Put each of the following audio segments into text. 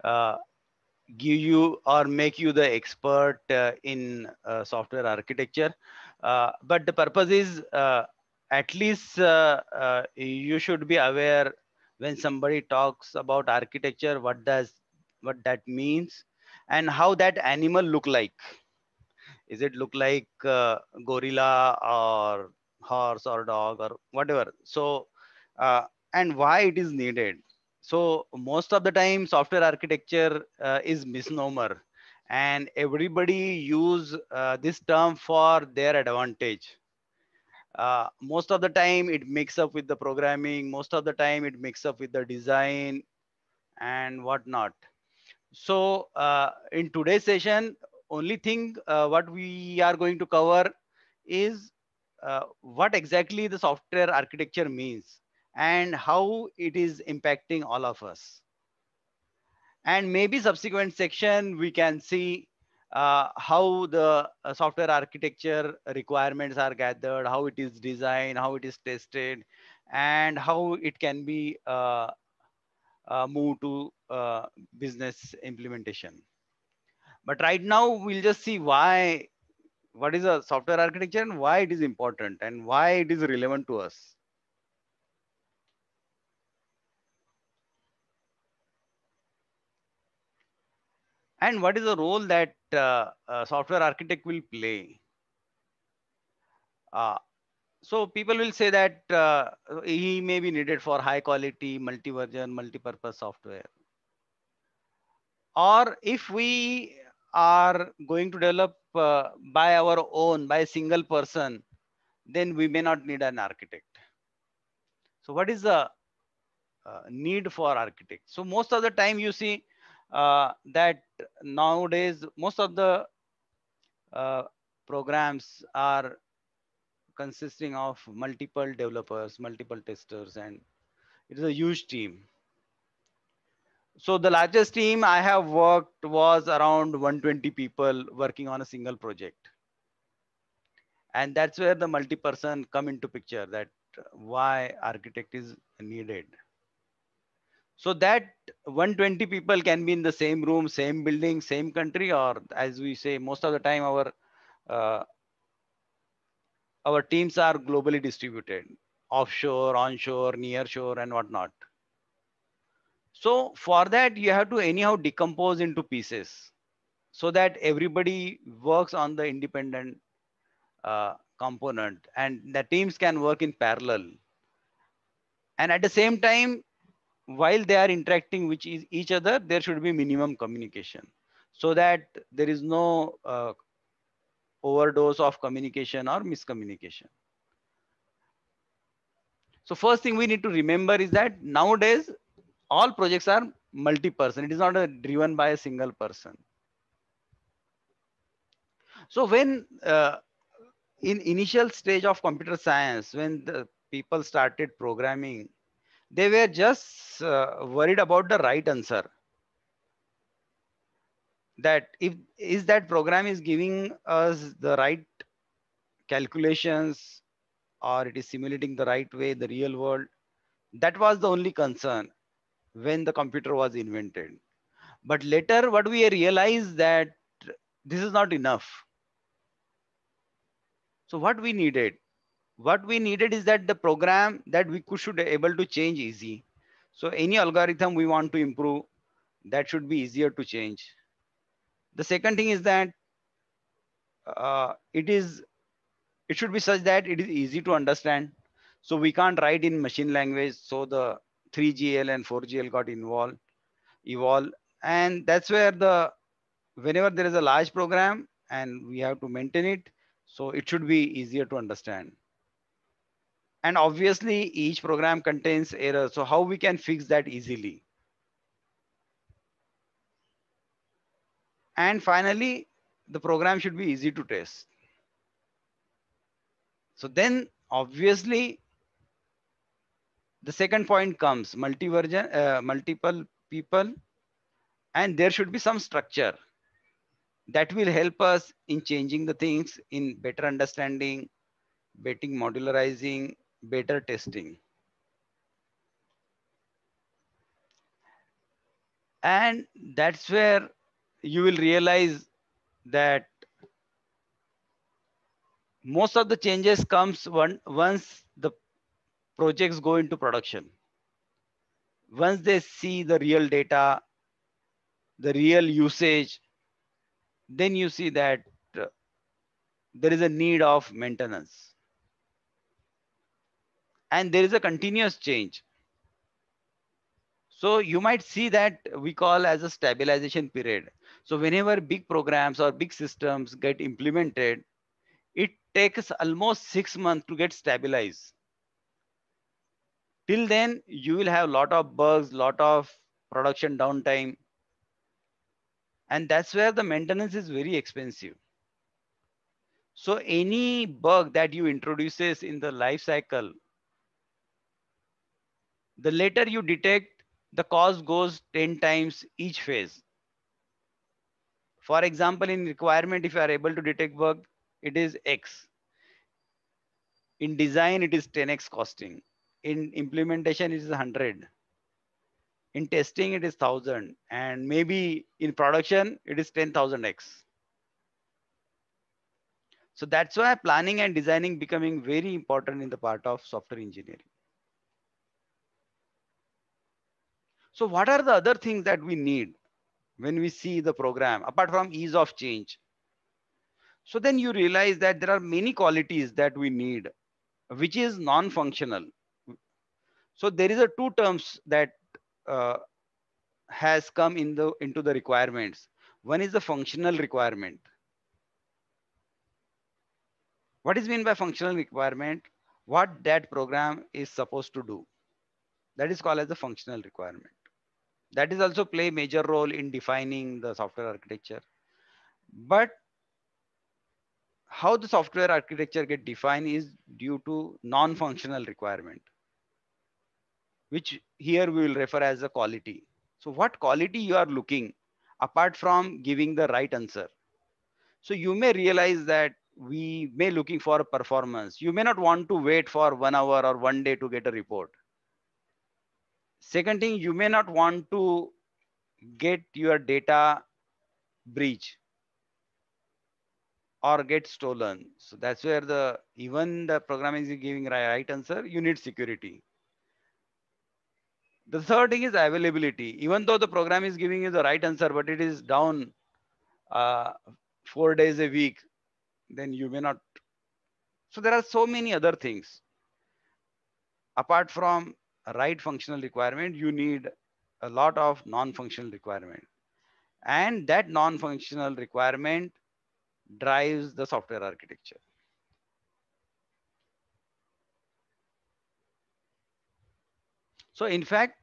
uh, give you or make you the expert in software architecture. But the purpose is at least you should be aware when somebody talks about architecture, what that means and how that animal look like. Is it look like gorilla or horse or dog or whatever? So, uh, and why it is needed. So most of the time, software architecture is misnomer, and everybody use this term for their advantage. Most of the time, it mix up with the programming. Most of the time, it mix up with the design and whatnot. So in today's session, only thing what we are going to cover is what exactly the software architecture means and how it is impacting all of us. And maybe subsequent section we can see how the software architecture requirements are gathered, how it is designed, how it is tested, and how it can be moved to business implementation. But right now, we'll just see why, what is a software architecture and why it is important and why it is relevant to us. And what is the role that a software architect will play. Uh, so people will say that he may be needed for high quality, multi-version, multi-purpose software. Or if we are going to develop by our own, by a single person, then we may not need an architect. So what is the need for architects? So most of the time you see that nowadays most of the uh, programs are consisting of multiple developers, multiple testers, and it is a huge team. So the largest team I have worked was around 120 people working on a single project. And that's where the multi-person come into picture, that why architect is needed. So that 120 people can be in the same room, same building, same country, or as we say, most of the time uh, our teams are globally distributed, offshore, onshore, near shore, and whatnot. So for that, you have to anyhow decompose into pieces so that everybody works on the independent component, and the teams can work in parallel. And at the same time, while they are interacting with each other, there should be minimum communication so that there is no overdose of communication or miscommunication. So first thing we need to remember is that nowadays all projects are multi-person. It is not driven by a single person. So when in initial stage of computer science, when the people started programming, they were just worried about the right answer, that if is that program is giving us the right calculations or it is simulating the right way the real world. That was the only concern when the computer was invented. But later what we realized that this is not enough. So what we needed is that the program that we could should able to change easy. So any algorithm we want to improve, that should be easier to change. The second thing is that uh, it is it should be such that it is easy to understand. So we can't write in machine language. So the 3GL and 4GL got evolve. And that's where whenever there is a large program and we have to maintain it, so it should be easier to understand. And obviously each program contains errors. So how we can fix that easily? And finally, the program should be easy to test. So then obviously the second point comes multi-version, multiple people, and there should be some structure that will help us in changing the things, in better understanding, better modularizing, better testing. And that's where you will realize that most of the changes comes once the projects go into production. Once they see the real data, the real usage, then you see that uh, there is a need of maintenance and there is a continuous change. So you might see that we call as a stabilization period. So whenever big programs or big systems get implemented, it takes almost 6 months to get stabilized. Till then, you will have a lot of bugs, lot of production downtime, and that's where the maintenance is very expensive. So any bug that you introduces in the life cycle, the later you detect, the cost goes 10 times each phase. For example, in requirement, if you are able to detect bug, it is X. In design, it is 10x costing. In implementation, it is 100. In testing, it is 1000. And maybe in production, it is 10,000x. So that's why planning and designing becoming very important in the part of software engineering. So what are the other things that we need when we see the program apart from ease of change? So then you realize that there are many qualities that we need, which is non-functional. So there is a two terms that uh, has come into the requirements. One is the functional requirement. What is mean by functional requirement? What that program is supposed to do. That is called as the functional requirement. That is also play major role in defining the software architecture. But how the software architecture get defined is due to non-functional requirement, which here we will refer as a quality. So what quality you are looking apart from giving the right answer. So you may realize that we may looking for a performance. You may not want to wait for 1 hour or one day to get a report. Second thing, you may not want to get your data breach or get stolen. So that's where the even the program is giving right answer, you need security. The third thing is availability. Even though the program is giving you the right answer, but it is down uh, 4 days a week, then you may not. So there are so many other things. Apart from a right functional requirement, you need a lot of non-functional requirement. And that non-functional requirement drives the software architecture. So in fact,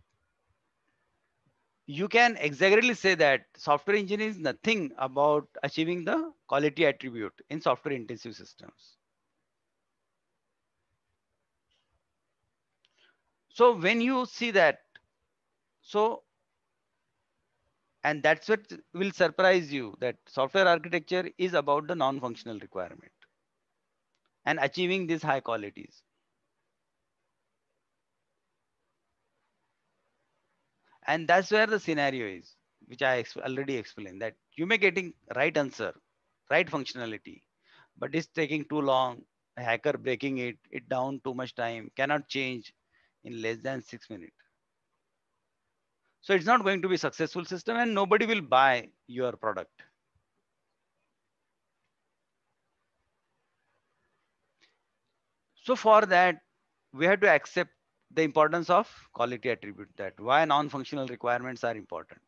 you can exaggeratedly say that software engineering is nothing about achieving the quality attribute in software intensive systems. So when you see that, so, and that's what will surprise you that software architecture is about the non-functional requirement and achieving these high qualities. And that's where the scenario is, which I already explained, that you may getting right answer, right functionality, but it's taking too long. A hacker breaking it down too much time, cannot change in less than 6 minutes. So it's not going to be successful system and nobody will buy your product. So for that, we have to accept the importance of quality attribute, that why non-functional requirements are important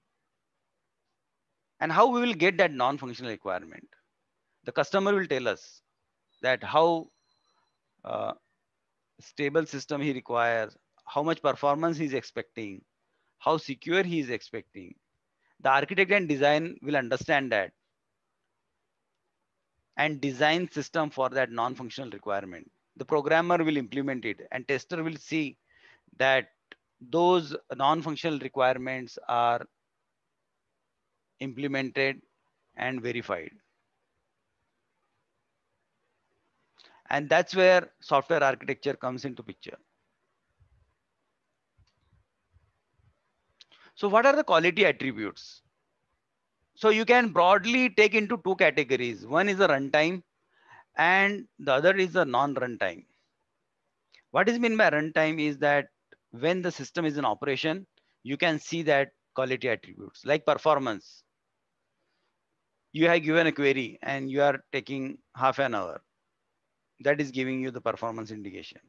and how we will get that non-functional requirement. The customer will tell us that how uh, stable system he requires, how much performance he's expecting, how secure he is expecting. The architect and design will understand that and design system for that non-functional requirement. The programmer will implement it and tester will see that those non-functional requirements are implemented and verified. And that's where software architecture comes into picture. So what are the quality attributes? So you can broadly take into two categories. One is the runtime and the other is the non-runtime. What is meant by runtime is that when the system is in operation, you can see that quality attributes like performance. You have given a query and you are taking half an hour. That is giving you the performance indication,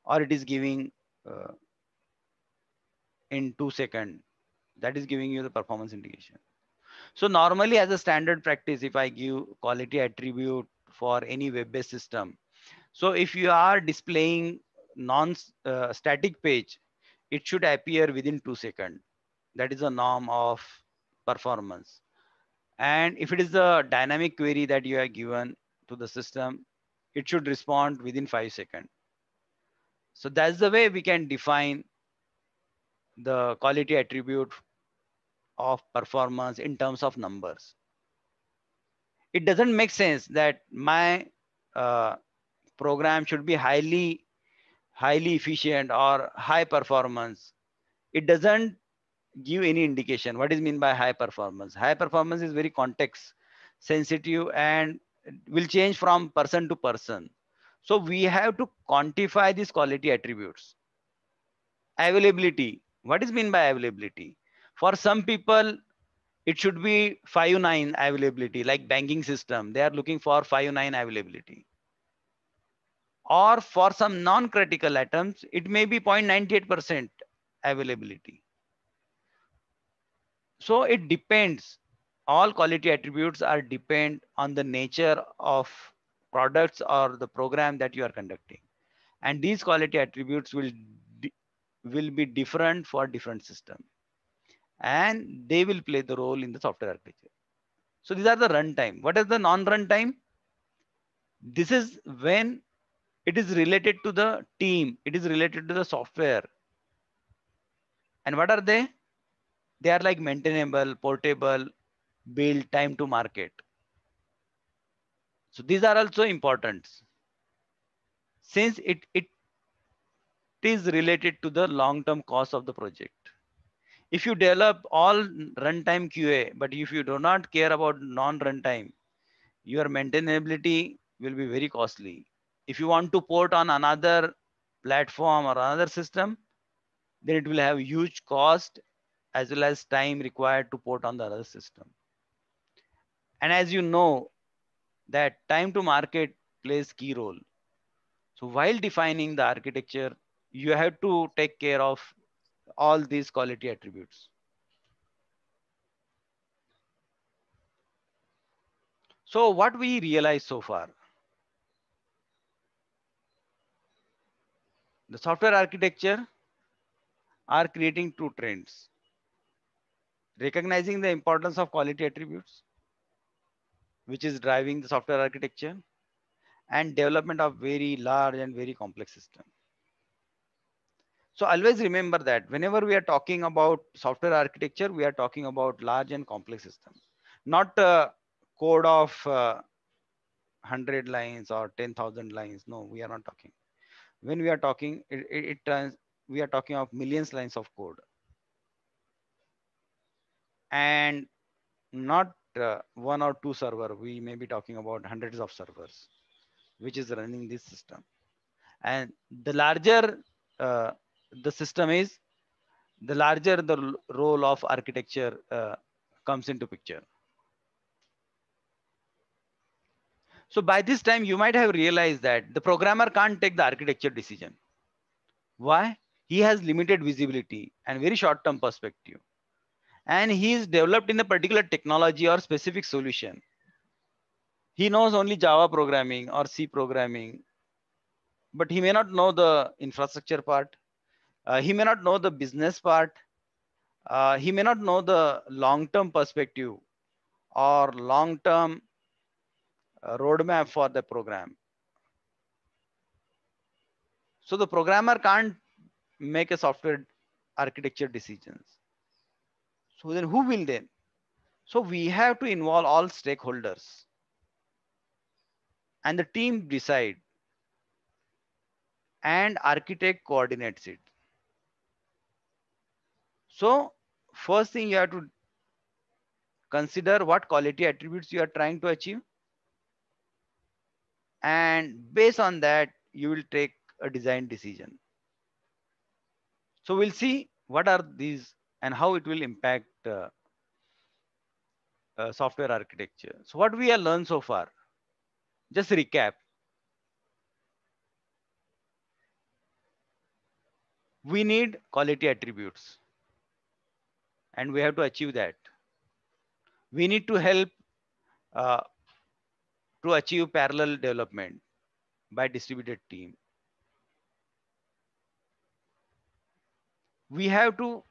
or it is giving uh, in 2 seconds. That is giving you the performance indication. So normally as a standard practice, if I give quality attribute for any web-based system, so if you are displaying non-static page, it should appear within 2 seconds. That is a norm of performance. And if it is a dynamic query that you have given to the system, it should respond within 5 seconds. So that's the way we can define the quality attribute of performance in terms of numbers. It doesn't make sense that my uh, program should be highly efficient or high performance. It doesn't give any indication what is mean by high performance. High performance is very context sensitive and will change from person to person. So we have to quantify these quality attributes. Availability, what is mean by availability? For some people it should be 5.9 availability, like banking system they are looking for 5.9 availability, or for some non-critical items it may be 0.98% availability. So it depends. All quality attributes are depend on the nature of products or the program that you are conducting, and these quality attributes will be different for different system, and they will play the role in the software architecture. So these are the runtime. What is the non-runtime? This is when it is related to the team, it is related to the software. And what are they? They are like maintainable, portable, build, time to market. So these are also important since it is related to the long-term cost of the project. If you develop all runtime QA, but if you do not care about non-runtime, your maintainability will be very costly. If you want to port on another platform or another system, then it will have huge cost as well as time required to port on the other system. And as you know, that time to market plays key role. So while defining the architecture, you have to take care of all these quality attributes. So what we realize so far, the software architecture are creating two trends: recognizing the importance of quality attributes, which is driving the software architecture, and development of very large and very complex system. So always remember that whenever we are talking about software architecture, we are talking about large and complex system, not a code of 100 lines or 10,000 lines. No, we are not talking. When we are talking, we are talking of millions lines of code, and not one or two server. We may be talking about hundreds of servers, which is running this system. And the larger uh, the system is, the larger the role of architecture comes into picture. So by this time, you might have realized that the programmer can't take the architecture decision. Why? He has limited visibility and very short-term perspective. And he is developed in a particular technology or specific solution. He knows only Java programming or C programming, but he may not know the infrastructure part. He may not know the business part. He may not know the long-term perspective or long-term roadmap for the program. So the programmer can't make a software architecture decisions. So then who will then? So we have to involve all stakeholders and the team decide and architect coordinates it. So first thing you have to consider what quality attributes you are trying to achieve, and based on that you will take a design decision. So we'll see what are these and how it will impact software architecture. So what we have learned so far, just recap. We need quality attributes and we have to achieve that. We need to help uh, to achieve parallel development by distributed team. We have to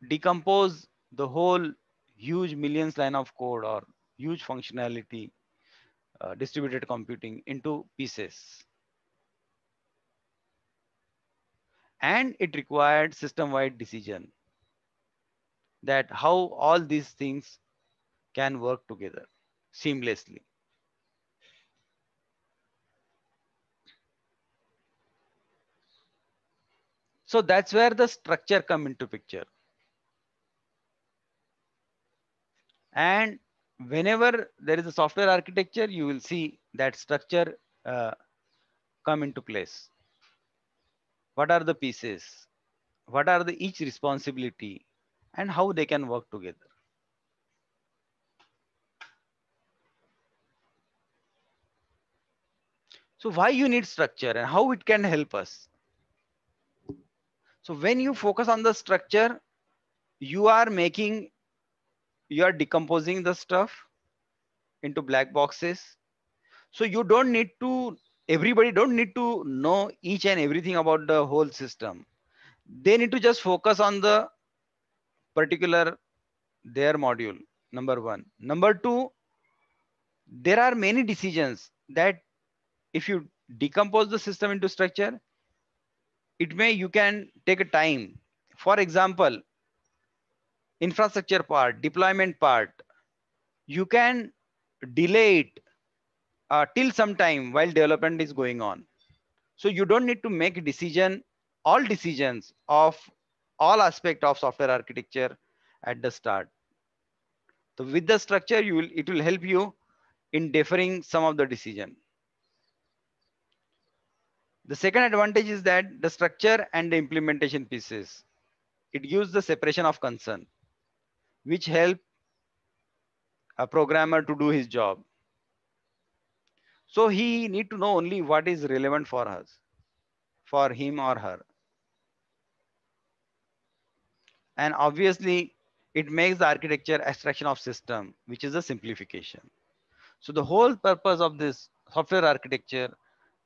decompose the whole huge millions line of code or huge functionality distributed computing into pieces, and it required system wide decision that how all these things can work together seamlessly. So that's where the structure come into picture. And whenever there is a software architecture, you will see that structure come into place. What are the pieces? What are the each responsibility and how they can work together? So why you need structure and how it can help us? So when you focus on the structure, you are making, you are decomposing the stuff into black boxes. So you don't need to, everybody don't need to know each and everything about the whole system. They need to just focus on the particular their module. Number one. Number two, there are many decisions that if you decompose the system into structure, it may you can take a time. For example, infrastructure part, deployment part, you can delay it till some time while development is going on. So you don't need to make a decision, all decisions of all aspect of software architecture at the start. So with the structure, you will, it will help you in deferring some of the decision. The second advantage is that the structure and the implementation pieces, it gives the separation of concern, which help a programmer to do his job. So he need to know only what is relevant for us, for him or her. And obviously, it makes the architecture abstraction of system, which is a simplification. So the whole purpose of this software architecture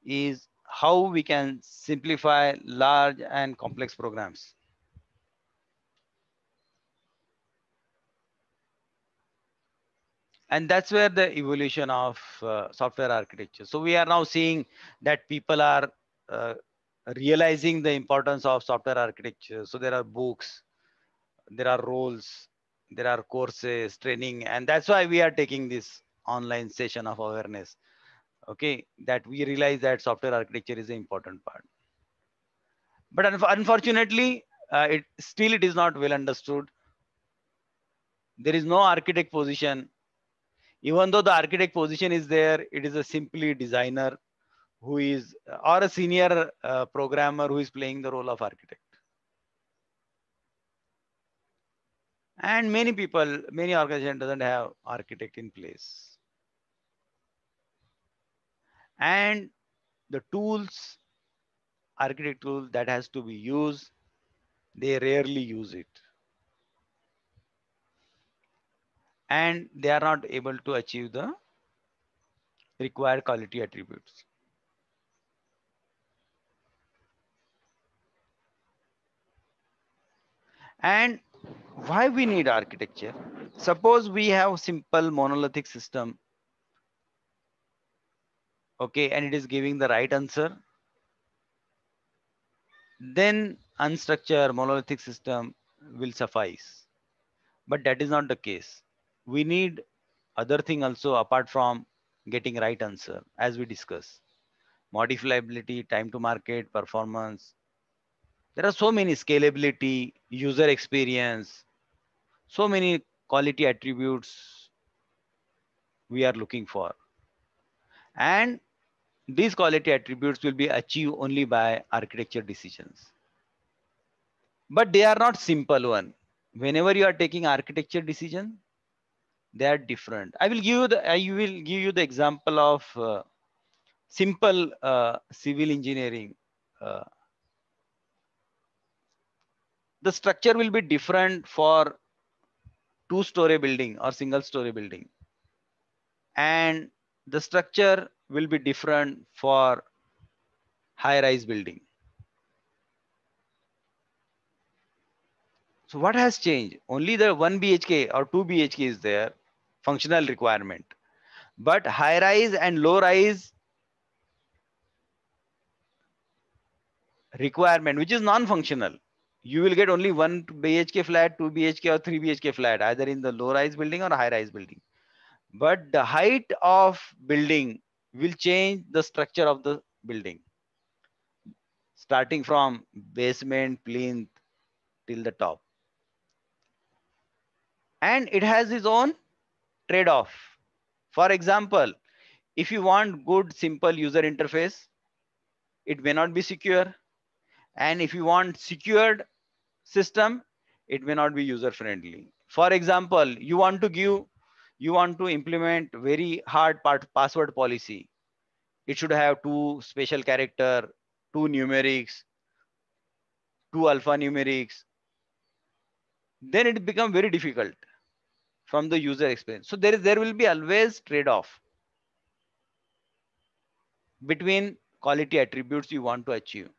is how we can simplify large and complex programs. And that's where the evolution of software architecture. So we are now seeing that people are uh, realizing the importance of software architecture. So there are books, there are roles, there are courses, training, and that's why we are taking this online session of awareness. Okay, that we realize that software architecture is an important part. But unfortunately, it is not well understood. There is no architect position. Even though the architect position is there, it is a simply designer who is, or a senior programmer who is playing the role of architect. And many people, many organizations doesn't have architect in place. And the tools, architect tool that has to be used, they rarely use it. And they are not able to achieve the required quality attributes. And why we need architecture? Suppose we have simple monolithic system, okay, and it is giving the right answer, then unstructured monolithic system will suffice. But that is not the case. We need other thing also apart from getting right answer, as we discussed. Modifiability, time to market, performance. There are so many, scalability, user experience. So many quality attributes we are looking for. And these quality attributes will be achieved only by architecture decisions. But they are not simple one. Whenever you are taking architecture decision, they are different. I will give you the example of simple civil engineering. Uh, the structure will be different for two-story building or single-story building, and the structure will be different for high-rise building. So what has changed? Only the 1 BHK or 2 BHK is there, functional requirement. But high-rise and low-rise requirement, which is non-functional, you will get only 1 BHK flat, 2 BHK or 3 BHK flat, either in the low-rise building or high-rise building. But the height of building will change the structure of the building, starting from basement, plinth till the top. And it has its own trade-off. For example, if you want good, simple user interface, it may not be secure. And if you want secured system, it may not be user friendly. For example, you want to implement very hard password policy. It should have two special character, two numerics, two alphanumerics. Then it become very difficult from the user experience. So there will be always trade-off between quality attributes you want to achieve.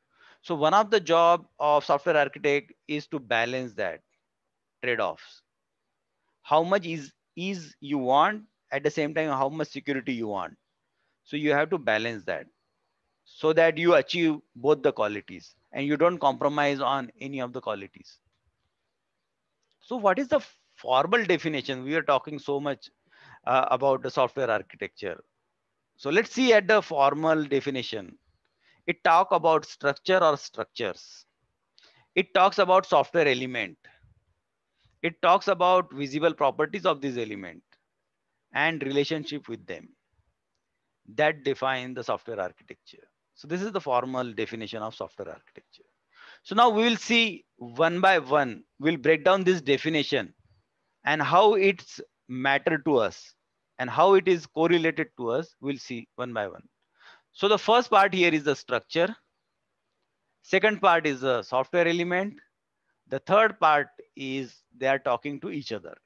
So one of the job of software architect is to balance that trade-offs. How much is you want, at the same time how much security you want. So you have to balance that so that you achieve both the qualities and you don't compromise on any of the qualities. So what is the formal definition? We are talking so much about the software architecture. So let's see at the formal definition. It talk about structure or structures. It talks about software element. It talks about visible properties of this element and relationship with them that define the software architecture. So this is the formal definition of software architecture. So now we will see one by one, we'll break down this definition and how it's matter to us and how it is correlated to us. We'll see one by one. So the first part here is the structure. Second part is the software element. The third part is they are talking to each other.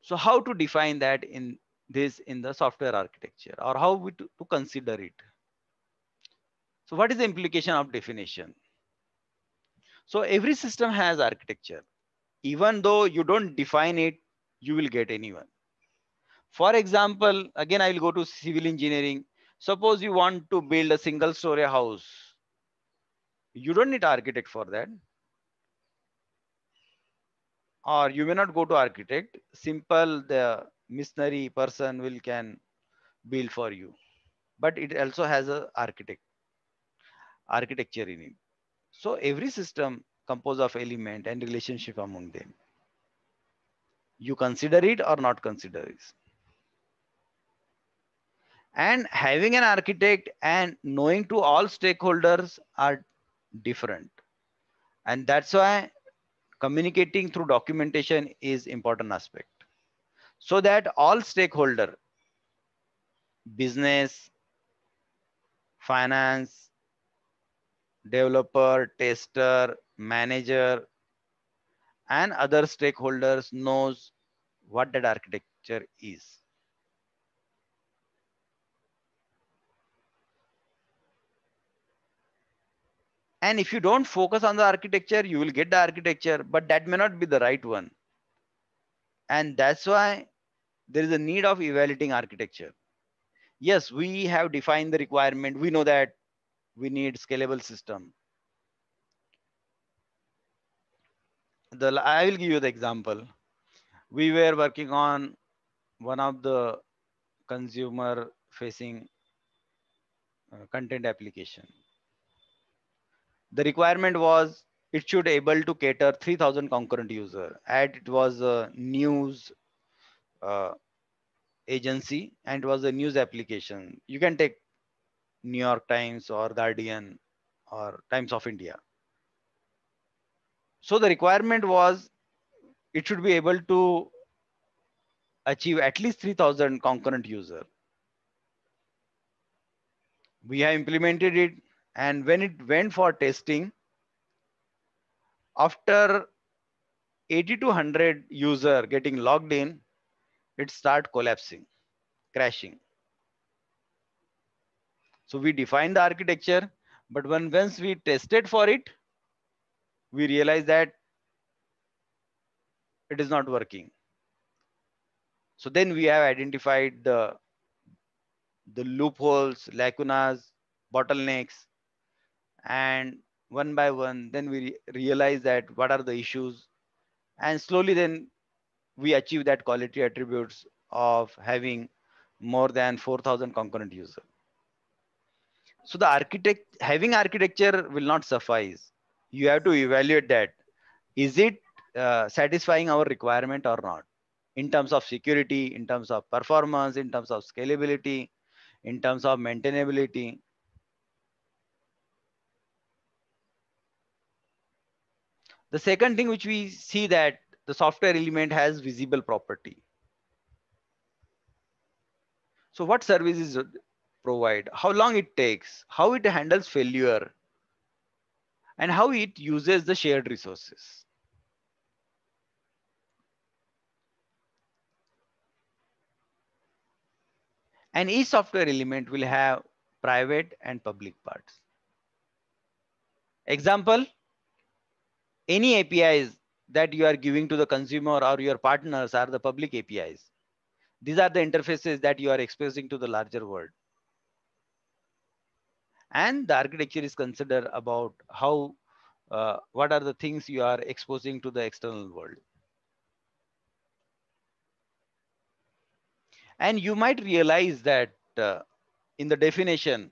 So how to define that in the software architecture, or how we to consider it? So what is the implication of definition? So every system has architecture. Even though you don't define it, you will get anyone. For example, again, I will go to civil engineering. Suppose you want to build a single story house. You don't need architect for that. Or you may not go to architect. Simple, the missionary person will can build for you. But it also has a architecture in it. So every system composed of element and relationship among them. You consider it or not consider it. And having an architect and knowing to all stakeholders are different. And that's why communicating through documentation is important aspect. So that all stakeholder, business, finance, developer, tester, manager, and other stakeholders knows what that architecture is. And if you don't focus on the architecture, you will get the architecture, but that may not be the right one. And that's why there is a need of evaluating architecture. Yes, we have defined the requirement. We know that we need scalable system. I will give you the example. We were working on one of the consumer facing content application. The requirement was it should able to cater 3000 concurrent user, and it was a news uh, agency, and it was a news application. You can take New York Times or Guardian or Times of India. So the requirement was it should be able to achieve at least 3000 concurrent user. We have implemented it, and when it went for testing, after 80 to 100 user getting logged in, it start collapsing, crashing. So we defined the architecture, but once we tested for it, we realized that it is not working. So then we have identified the loopholes, lacunas, bottlenecks, and one by one, then we realize that what are the issues, and slowly then we achieve that quality attributes of having more than 4000 concurrent users. So the having architecture will not suffice. You have to evaluate that. Is it satisfying our requirement or not? In terms of security, in terms of performance, in terms of scalability, in terms of maintainability. The second thing which we see that the software element has visible property. So what services provide, how long it takes, how it handles failure, and how it uses the shared resources. And each software element will have private and public parts. Example, any APIs that you are giving to the consumer or your partners are the public APIs. These are the interfaces that you are exposing to the larger world. And the architecture is considered about how, what are the things you are exposing to the external world. And you might realize that in the definition,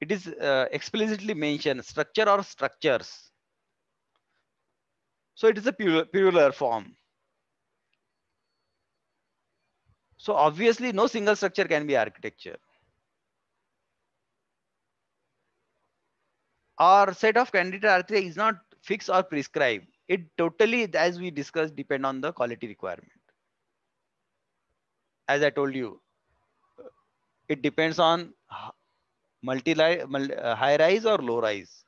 it is explicitly mentioned structure or structures. So it is a plural form. So obviously no single structure can be architecture. Our set of candidate architecture is not fixed or prescribed. It totally, as we discussed, depend on the quality requirement. As I told you, it depends on high rise or low rise.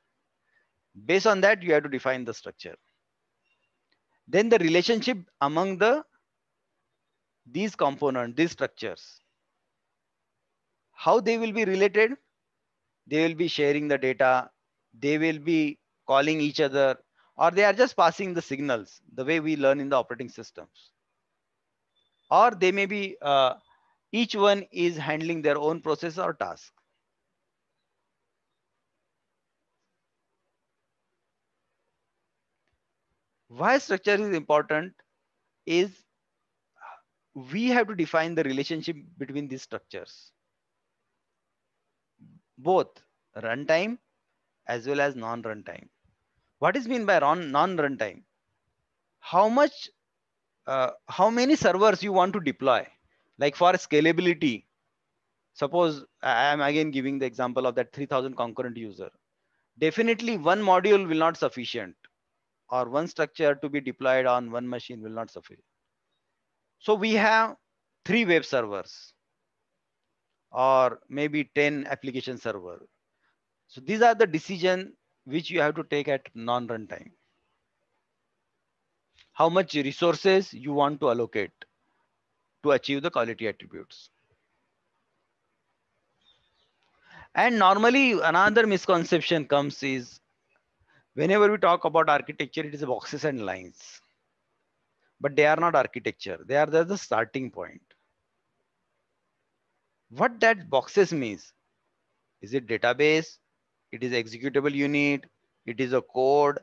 Based on that, you have to define the structure. Then the relationship among these components, these structures, how they will be related. They will be sharing the data, they will be calling each other, or they are just passing the signals the way we learn in the operating systems, or they may be each one is handling their own process or task. Why structure is important is we have to define the relationship between these structures, both runtime as well as non-runtime. What is mean by non-runtime? How much, how many servers you want to deploy? Like for scalability, suppose I am again giving the example of that 3000 concurrent user. Definitely one module will not sufficient, or one structure to be deployed on one machine will not suffice. So we have 3 web servers or maybe 10 application server. So these are the decision which you have to take at non-runtime. How much resources you want to allocate to achieve the quality attributes. And normally another misconception comes is whenever we talk about architecture, it is boxes and lines, but they are not architecture. They are the starting point. What that boxes means, is it database? It is executable unit. It is a code.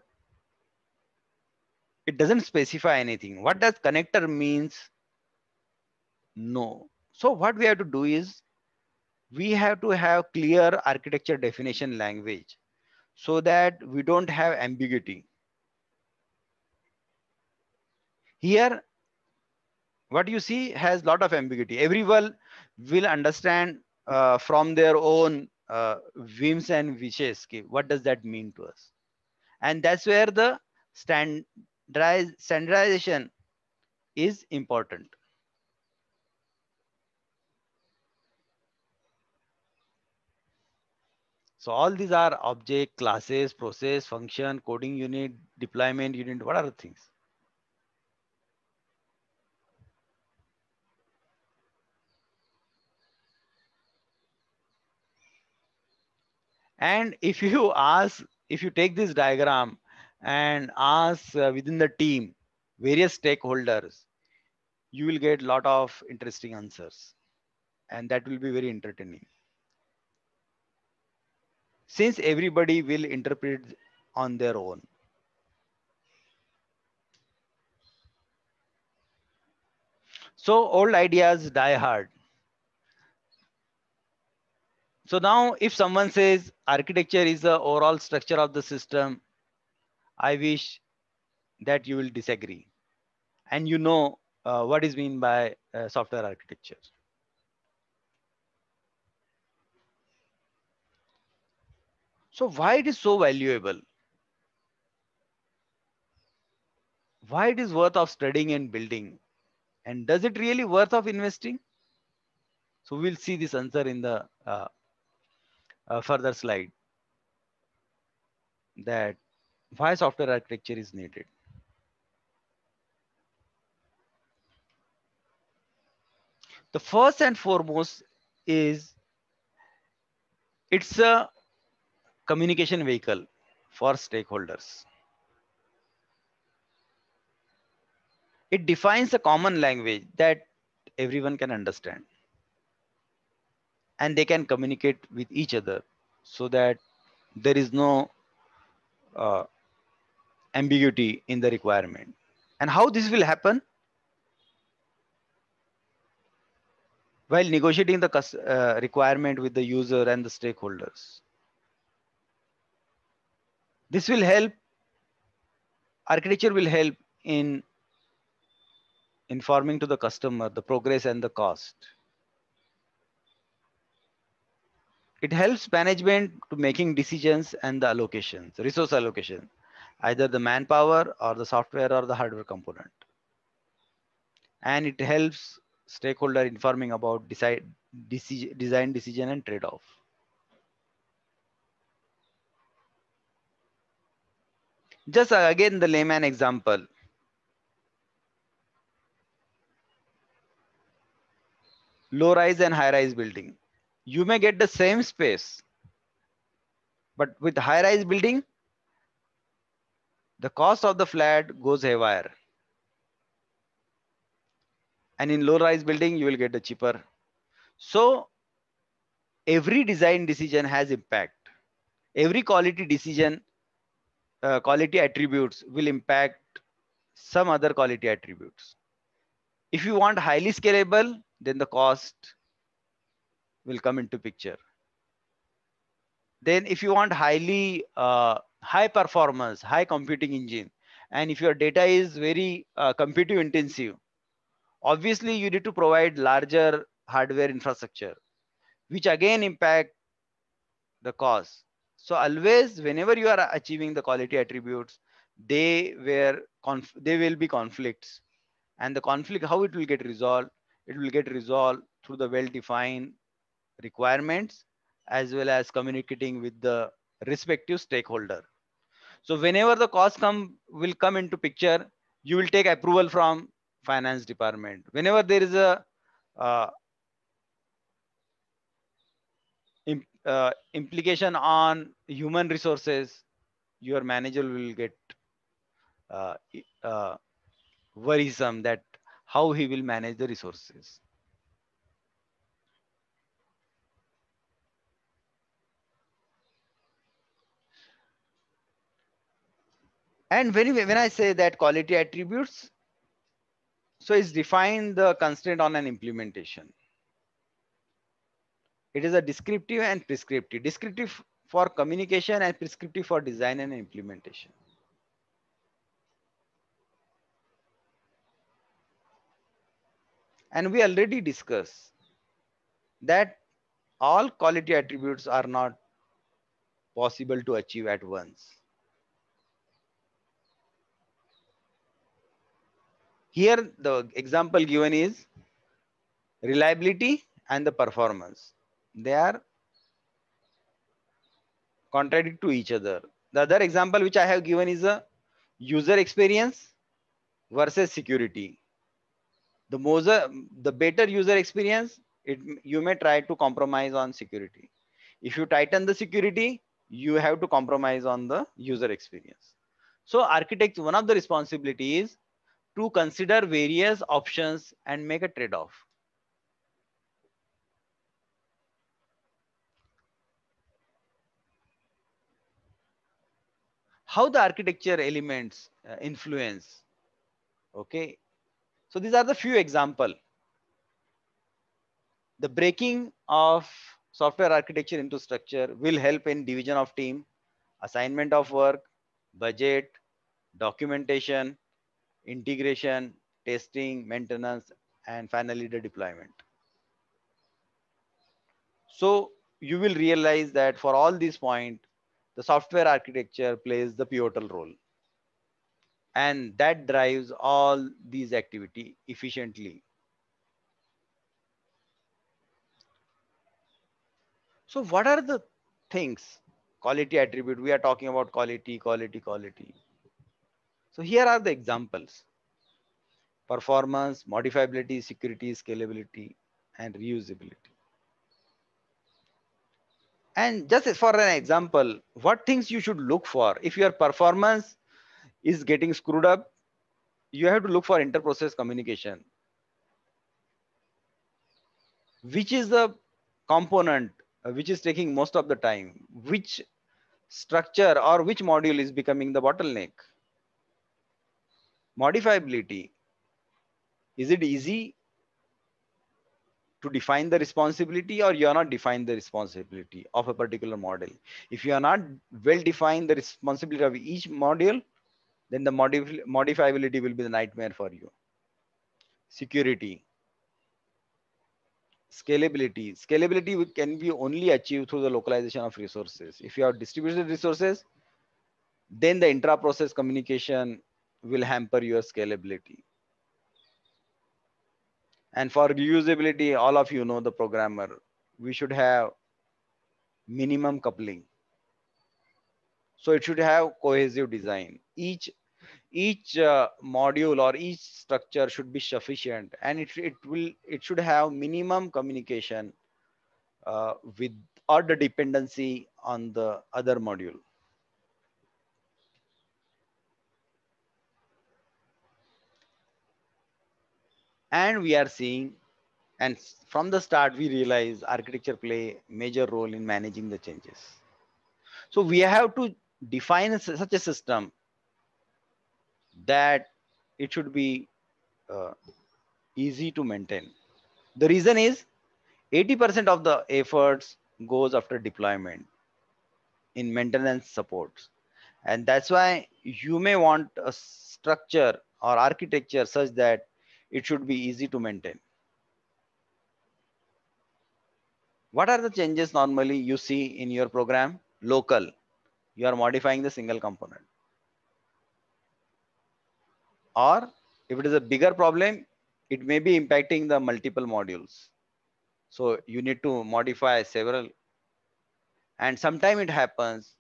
It doesn't specify anything. What does connector means? No. So what we have to do is we have to have clear architecture definition language so that we don't have ambiguity. Here, what you see has lot of ambiguity. Everyone will understand from their own whims and wishes. Okay, what does that mean to us? And that's where the standardization is important. So all these are object, classes, process, function, coding unit, deployment unit. What are the things? And if you ask, if you take this diagram and ask within the team, various stakeholders, you will get a lot of interesting answers. And that will be very entertaining. Since everybody will interpret on their own. So old ideas die hard. So now if someone says architecture is the overall structure of the system, I wish that you will disagree. And you know what is mean by software architecture. So why it is so valuable? Why it is worth of studying and building? And does it really worth of investing? So we'll see this answer in the further slide, that why software architecture is needed. The first and foremost is it's a communication vehicle for stakeholders. It defines a common language that everyone can understand and they can communicate with each other, so that there is no uh, ambiguity in the requirement. And how this will happen? While negotiating the requirement with the user and the stakeholders. This will help, architecture will help in informing to the customer the progress and the cost. It helps management to making decisions and the allocations, resource allocation, either the manpower or the software or the hardware component. And it helps stakeholder informing about design decision and trade-off. Just again the layman example. Low rise and high rise building. You may get the same space, but with high rise building, the cost of the flat goes haywire. And in low rise building, you will get the cheaper. So every design decision has impact. Every quality decision, quality attributes will impact some other quality attributes. If you want highly scalable, then the cost will come into picture. Then if you want high performance, high computing engine, and if your data is very compute intensive, obviously you need to provide larger hardware infrastructure, which again impact the cost. So always, whenever you are achieving the quality attributes, they will be conflicts. And the conflict, how it will get resolved? It will get resolved through the well-defined requirements, as well as communicating with the respective stakeholder. So whenever the cost will come into picture, you will take approval from finance department. Whenever there is a uh, implication on human resources, your manager will get uh, uh, worrisome that how he will manage the resources. And when I say that quality attributes, so it's defined the constraint on an implementation. It is a descriptive and prescriptive. Descriptive for communication and prescriptive for design and implementation. And we already discussed that all quality attributes are not possible to achieve at once. Here, the example given is reliability and the performance. They are contradict to each other. The other example which I have given is a user experience versus security. The better user experience, you may try to compromise on security. If you tighten the security, you have to compromise on the user experience. So architects, one of the responsibility is to consider various options and make a trade-off. How the architecture elements influence. Okay, so these are the few example. The breaking of software architecture into structure will help in division of team, assignment of work, budget, documentation, integration, testing, maintenance, and finally the deployment. So you will realize that for all these points, the software architecture plays the pivotal role, and that drives all these activity efficiently. So what are the things? Quality attribute. We are talking about quality, quality, quality. So here are the examples: performance, modifiability, security, scalability, and reusability. And just for an example, what things you should look for if your performance is getting screwed up, you have to look for inter-process communication. Which is the component which is taking most of the time? Which structure or which module is becoming the bottleneck? Modifiability. Is it easy to define the responsibility, or you are not define the responsibility of a particular model? If you are not well define the responsibility of each module, then the modifiability will be the nightmare for you. Security. Scalability can be only achieved through the localization of resources. If you have distributed resources, then the intra-process communication will hamper your scalability. And for reusability, all of you know the programmer, we should have minimum coupling. So it should have cohesive design. Each module or each structure should be sufficient, and it should have minimum communication with or the dependency on the other module. And we are seeing, and from the start we realize architecture play major role in managing the changes. So we have to define such a system that it should be uh, easy to maintain. The reason is 80% of the efforts goes after deployment in maintenance supports. And that's why you may want a structure or architecture such that it should be easy to maintain. What are the changes normally you see in your program? Local. You are modifying the single component. Or if it is a bigger problem, it may be impacting the multiple modules. So you need to modify several. And sometimes it happens,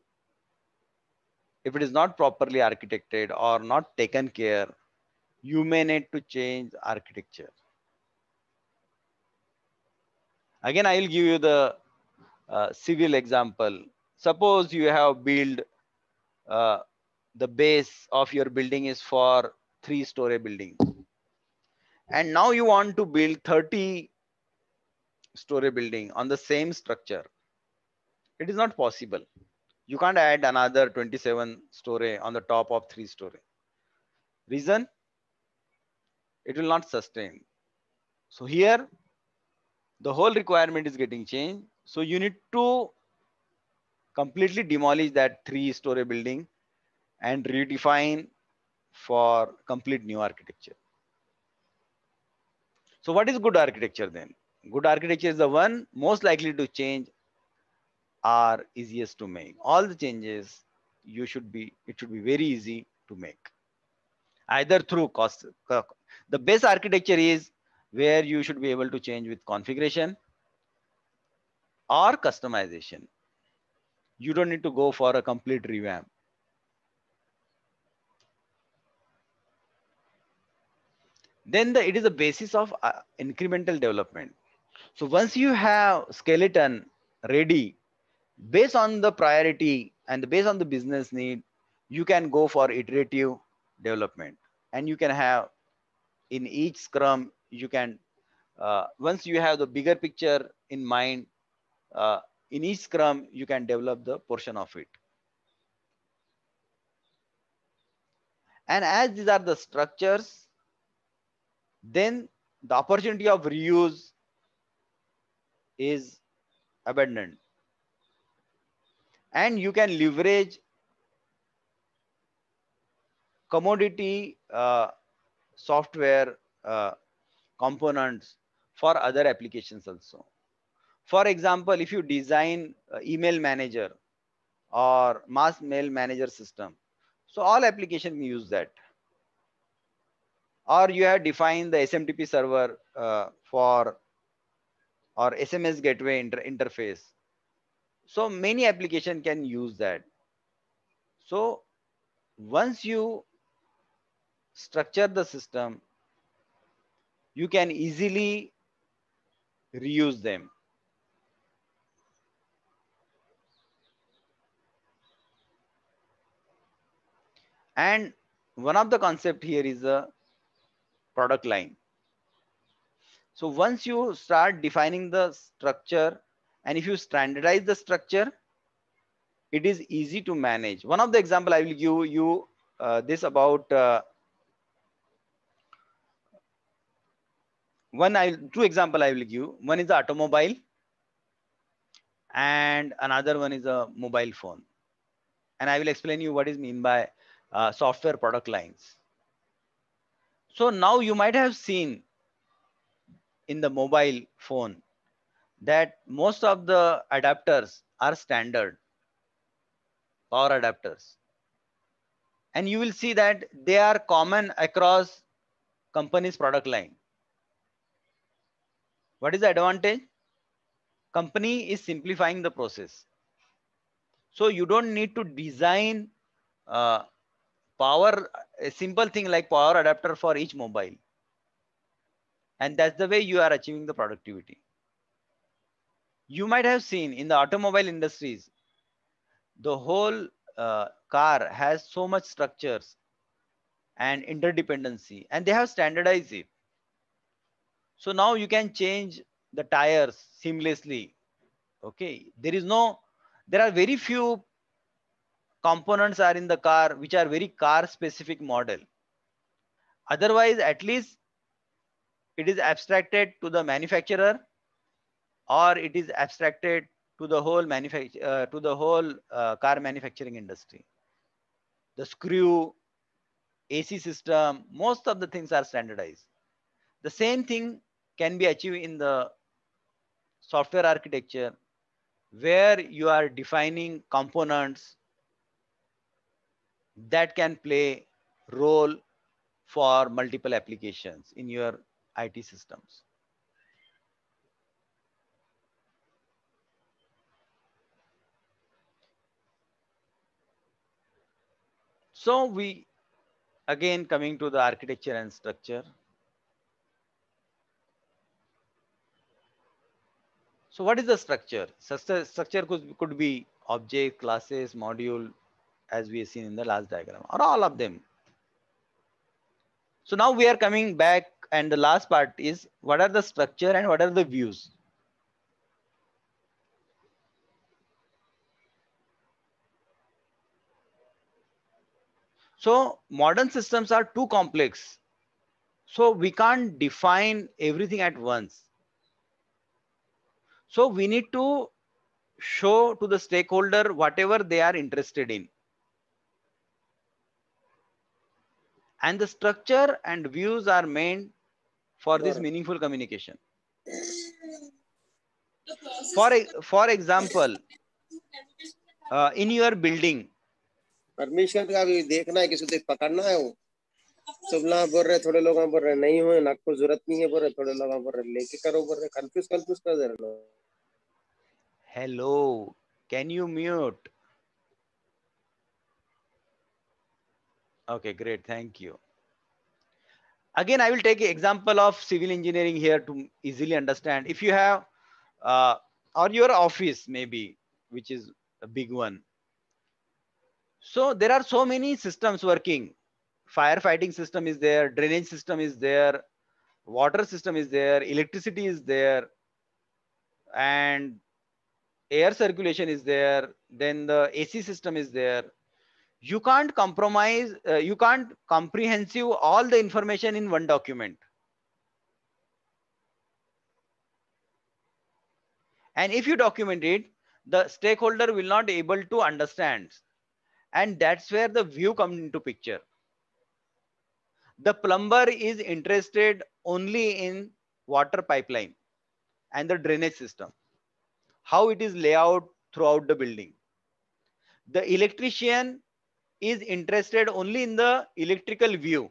if it is not properly architected or not taken care, you may need to change architecture. Again, I will give you the civil example. Suppose you have built uh, the base of your building is for 3-story building, and now you want to build 30-story building on the same structure. It is not possible. You can't add another 27-story on the top of 3-story. Reason? It will not sustain. So here the whole requirement is getting changed. So you need to completely demolish that 3-story building and redefine for complete new architecture. So what is good architecture then? Good architecture is the one most likely to change or easiest to make. All the changes it should be very easy to make. Either through cost. The best architecture is where you should be able to change with configuration or customization. You don't need to go for a complete revamp. Then it is the basis of incremental development. So once you have skeleton ready, based on the priority and based on the business need, you can go for iterative development. And you can have in each scrum, you can, once you have the bigger picture in mind, in each scrum, you can develop the portion of it. And as these are the structures, then the opportunity of reuse is abundant. And you can leverage commodity software components for other applications also. For example, if you design email manager or mass mail manager system, so all applications use that. Or you have defined the SMTP server for or SMS gateway interface. So many applications can use that. So once you structure the system, you can easily reuse them. And one of the concept here is the product line. So once you start defining the structure, and if you standardize the structure, it is easy to manage. One of the example I will give you this about two example I will give. One is the automobile and another one is a mobile phone. And I will explain you what is mean by software product lines. So now you might have seen in the mobile phone that most of the adapters are standard power adapters. And you will see that they are common across company's product line. What is the advantage? Company is simplifying the process. So you don't need to design uh, a simple thing like power adapter for each mobile. And that's the way you are achieving the productivity. You might have seen in the automobile industries, the whole car has so much structures and interdependency, and they have standardized it. So now you can change the tires seamlessly. Okay, there are very few components are in the car which are very car specific model. Otherwise, at least it is abstracted to the manufacturer, or it is abstracted to the whole car manufacturing industry. The screw, AC system, most of the things are standardized. The same thing can be achieved in the software architecture, where you are defining components that can play role for multiple applications in your IT systems. So we again coming to the architecture and structure. So what is the structure? Structure could be object, classes, module, as we have seen in the last diagram, or all of them. So now we are coming back, and the last part is what are the structure and what are the views. So modern systems are too complex. So we can't define everything at once. So we need to show to the stakeholder whatever they are interested in. And the structure and views are meant for this meaningful communication. For example, in your building, permission का भी देखना है, किसी को पकड़ना है, वो सब लोग बोल रहे, थोड़े लोग बोल रहे नहीं हो, आपको जरूरत नहीं है बोल रहे, थोड़े लोग बोल रहे लेके करो बोल रहे, कंफ्यूज कर दे रहे लोग. hello, can you mute? Okay, great, thank you. Again, I will take an example of civil engineering here to easily understand. If you have or your office maybe, which is a big one. So there are so many systems working. Firefighting system is there, drainage system is there, water system is there, electricity is there, and air circulation is there. Then the AC system is there. You can't compromise, you can't comprehensive all the information in one document. And if you document it, the stakeholder will not be able to understand. And that's where the view comes into picture. The plumber is interested only in water pipeline and the drainage system, how it is laid out throughout the building. The electrician is interested only in the electrical view,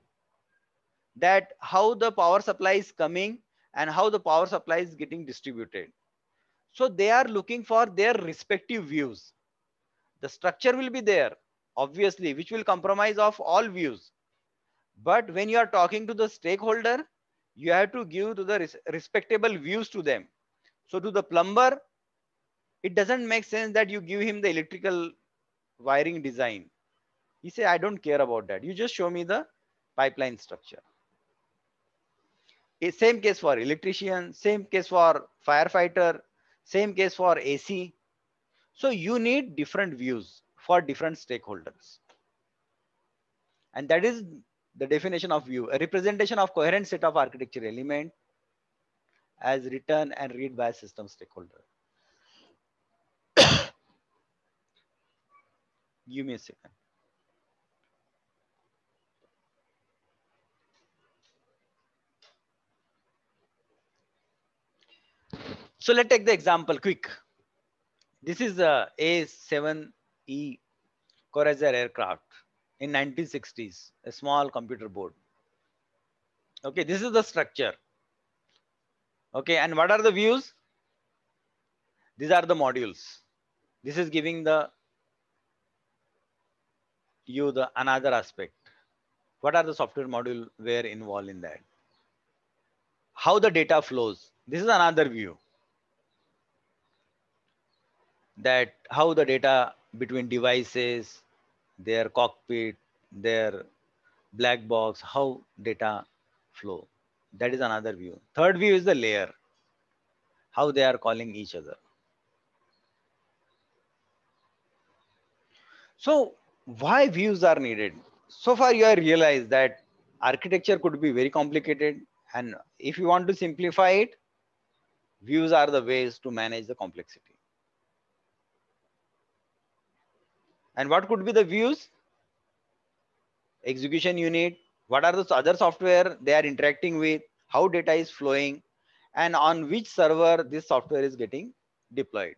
that how the power supply is coming and how the power supply is getting distributed. So they are looking for their respective views. The structure will be there, obviously, which will compromise of all views. But when you are talking to the stakeholder, you have to give to the respectable views to them. So to the plumber, it doesn't make sense that you give him the electrical wiring design. He say, I don't care about that. You just show me the pipeline structure. Same case for electrician, same case for firefighter, same case for AC. So you need different views for different stakeholders. And that is the definition of view, a representation of coherent set of architecture element as written and read by a system stakeholder. Give me a second. So let's take the example quick. This is a A7E Corazair aircraft in 1960s, a small computer board. Okay, this is the structure. Okay, and what are the views? These are the modules. This is giving the another aspect. What are the software module were involved in that? How the data flows. This is another view. That how the data between devices, their cockpit, their black box, how data flow. That is another view. Third view is the layer, how they are calling each other. So why views are needed? So far you have realized that architecture could be very complicated, and if you want to simplify it, views are the ways to manage the complexity. And what could be the views? Execution unit, what are the other software they are interacting with, how data is flowing, and on which server this software is getting deployed.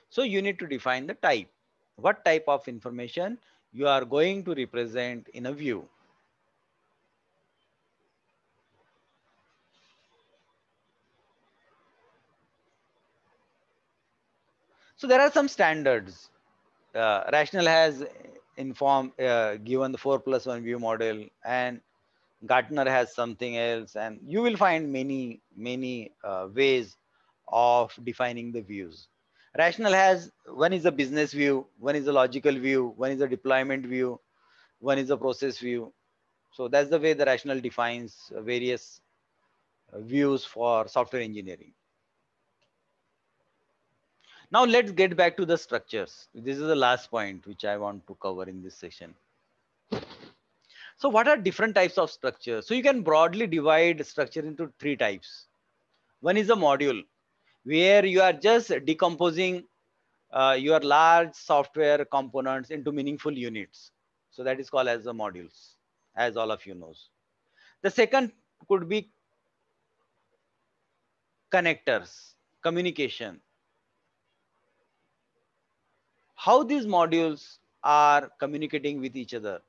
So you need to define the type. What type of information you are going to represent in a view. So there are some standards. Rational has given the 4+1 view model, and Gartner has something else, and you will find many ways of defining the views. Rational has, one is a business view, one is a logical view, one is a deployment view, one is a process view. So that's the way the Rational defines various views for software engineering. Now let's get back to the structures. This is the last point which I want to cover in this session. So what are different types of structure? So you can broadly divide structure into three types. One is a module, where you are just decomposing your large software components into meaningful units. So that is called as the modules, as all of you knows. The second could be connectors, communication. How these modules are communicating with each other,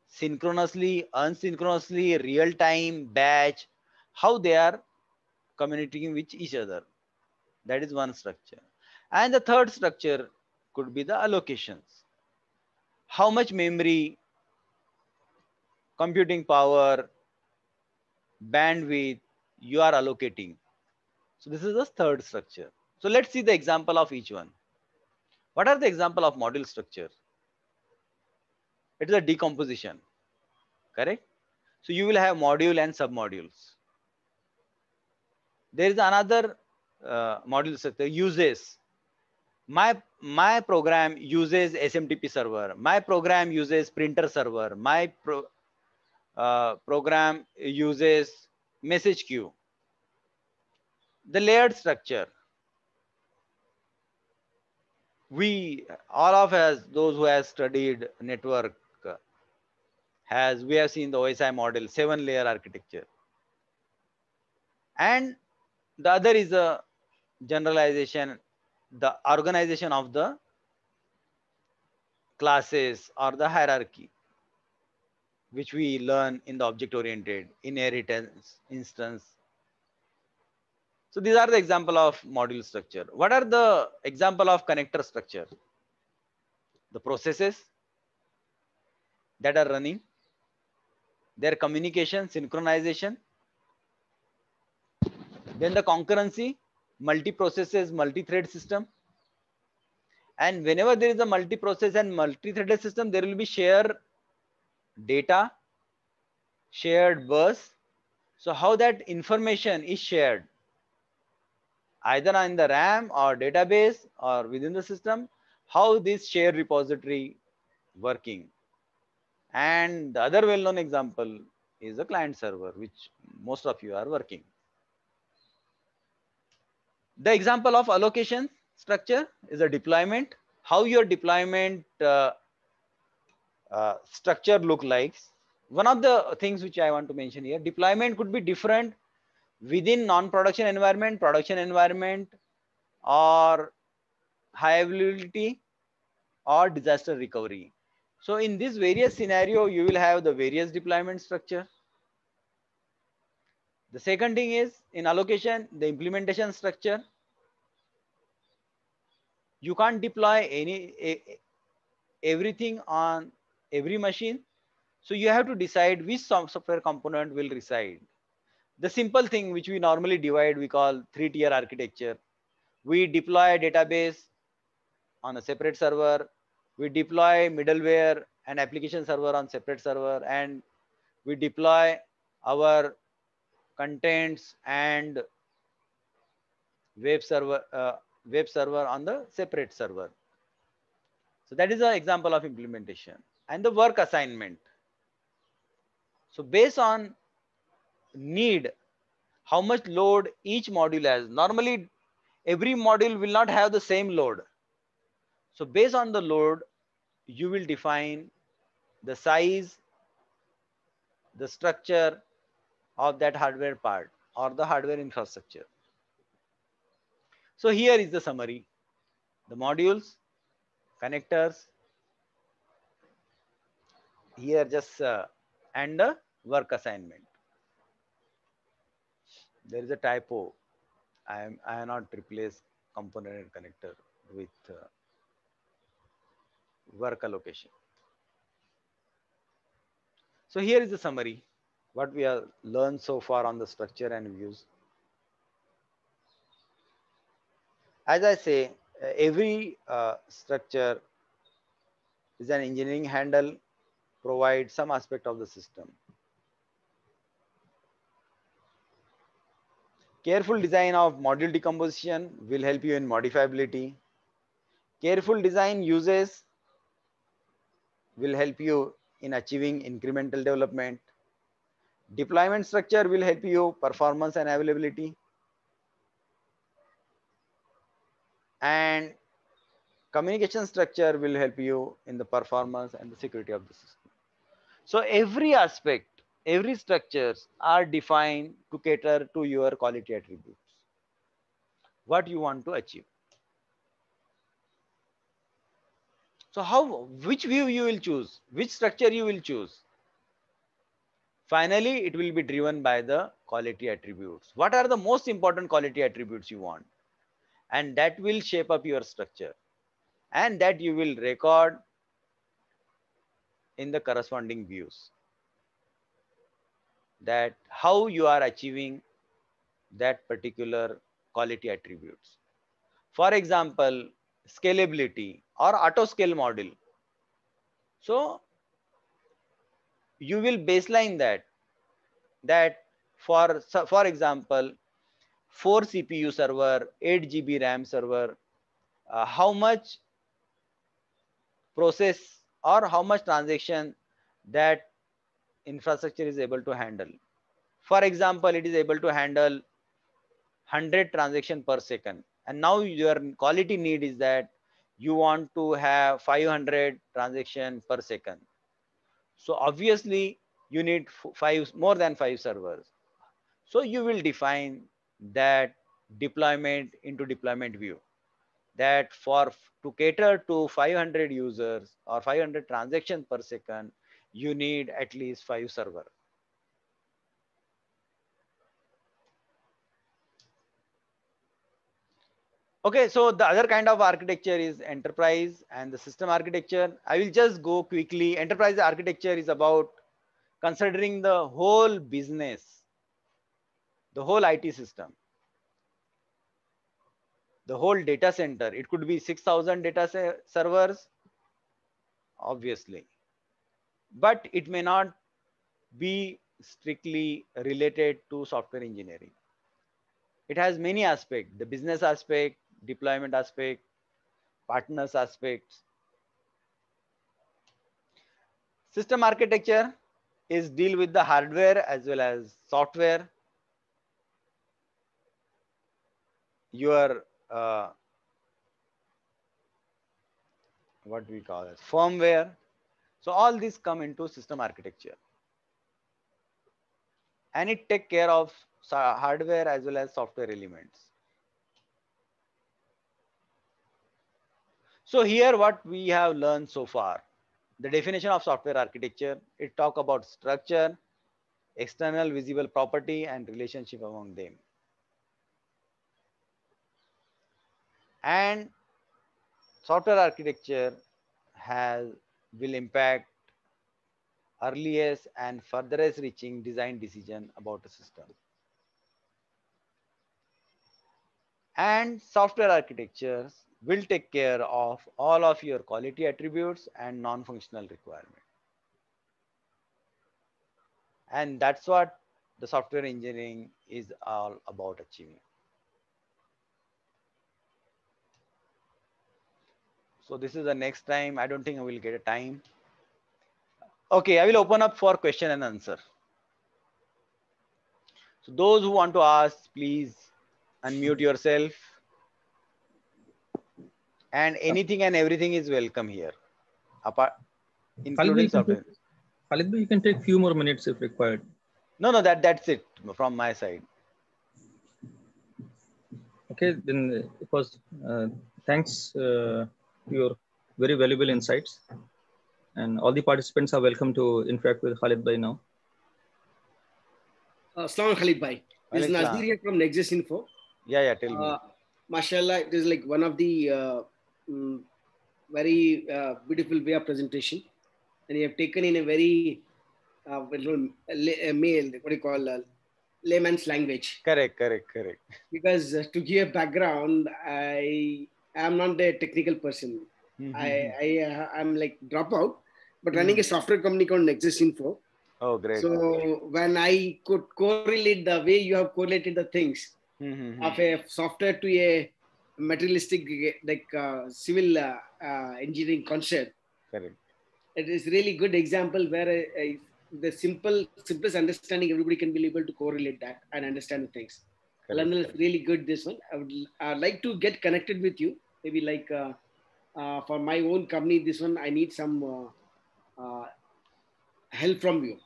synchronously, asynchronously, real time, batch, how they are communicating with each other. That is one structure. And the third structure could be the allocations. How much memory, computing power, bandwidth you are allocating. So this is the third structure. So let's see the example of each one. What are the example of module structure? It is a decomposition, correct? So you will have module and submodules. There is another module structure, uses. My program uses SMTP server. My program uses printer server. My program uses message queue. The layered structure. We all of us, those who have studied network, we have seen the OSI model, 7-layer architecture. And the other is a generalization, the organization of the classes or the hierarchy, which we learn in the object-oriented inheritance instance. So these are the example of module structure. What are the example of connector structure? The processes that are running, their communication, synchronization, then the concurrency, multi-processes, multi-thread system. And whenever there is a multi-process and multi-threaded system, there will be shared data, shared bus. So how that information is shared, either in the RAM or database or within the system, how this shared repository working. And the other well-known example is the client server, which most of you are working. The example of allocation structure is a deployment. How your deployment structure look like. One of the things which I want to mention here, deployment could be different within non-production environment, production environment, or high availability or disaster recovery. So in this various scenario, you will have the various deployment structure. The second thing is in allocation, the implementation structure. You can't deploy everything on every machine. So you have to decide which software component will reside. The simple thing which we normally divide, we call 3-tier architecture. We deploy a database on a separate server. We deploy middleware and application server on separate server, and we deploy our contents and web server on the separate server. So that is an example of implementation. And the work assignment. So based on need, how much load each module has. Normally, every module will not have the same load. So based on the load, you will define the size, the structure of that hardware part or the hardware infrastructure. So here is the summary. The modules, connectors, here just and the work assignment. There is a typo. I have not replaced component and connector with work allocation. So here is the summary, what we have learned so far on the structure and views. As I say, every structure is an engineering handle, provide some aspect of the system. Careful design of module decomposition will help you in modifiability. Careful design uses will help you in achieving incremental development. Deployment structure will help you performance and availability. And communication structure will help you in the performance and the security of the system. So every aspect, every structures are defined to cater to your quality attributes, what you want to achieve. So which view you will choose, which structure you will choose? Finally, it will be driven by the quality attributes. What are the most important quality attributes you want? And that will shape up your structure, and that you will record in the corresponding views, that how you are achieving that particular quality attributes. For example, scalability or auto scale model. So you will baseline that for example, 4 CPU server, 8 GB RAM server, how much process or how much transaction that infrastructure is able to handle. For example, it is able to handle 100 transactions per second. And now your quality need is that you want to have 500 transactions per second. So obviously you need more than 5 servers. So you will define that deployment into deployment view, that to cater to 500 users or 500 transactions per second, you need at least 5 servers. Okay, so the other kind of architecture is enterprise and the system architecture. I will just go quickly. Enterprise architecture is about considering the whole business, the whole IT system, the whole data center. It could be 6,000 data servers, obviously, but it may not be strictly related to software engineering. It has many aspects: the business aspect, deployment aspect, partners aspects. System architecture is deal with the hardware as well as software. Your what we call as firmware. So all these come into system architecture, and it take care of hardware as well as software elements. So here what we have learned so far, the definition of software architecture, it talk about structure, external visible property and relationship among them. And software architecture will impact earliest and furthest reaching design decision about a system. And software architectures will take care of all of your quality attributes and non-functional requirements. And that's what the software engineering is all about achieving. So this is the next time. I don't think I will get a time. Okay, I will open up for question and answer. So those who want to ask, please unmute yourself. And anything and everything is welcome here, apart including software. Khalid, you can take few more minutes if required. No, that's it from my side. Okay, then it was thanks your very valuable insights, and all the participants are welcome to interact with Khalid Bhai now. Assalamu Khalid Bhai. This is Nazir here from Nexus Info. Yeah, tell me. Mashallah, it is like one of the very beautiful way of presentation, and you have taken in a very layman's language. Correct. Because to give a background, I am not a technical person. I'm like dropout, but running a software company called Nexus Info. Oh, great. So when I could correlate the way you have correlated the things of a software to a materialistic, like civil engineering concept. Correct. it is really good example where the simplest understanding, everybody can be able to correlate that and understand the things. London is really good, this one. I'd like to get connected with you. Maybe like for my own company, this one, I need some help from you.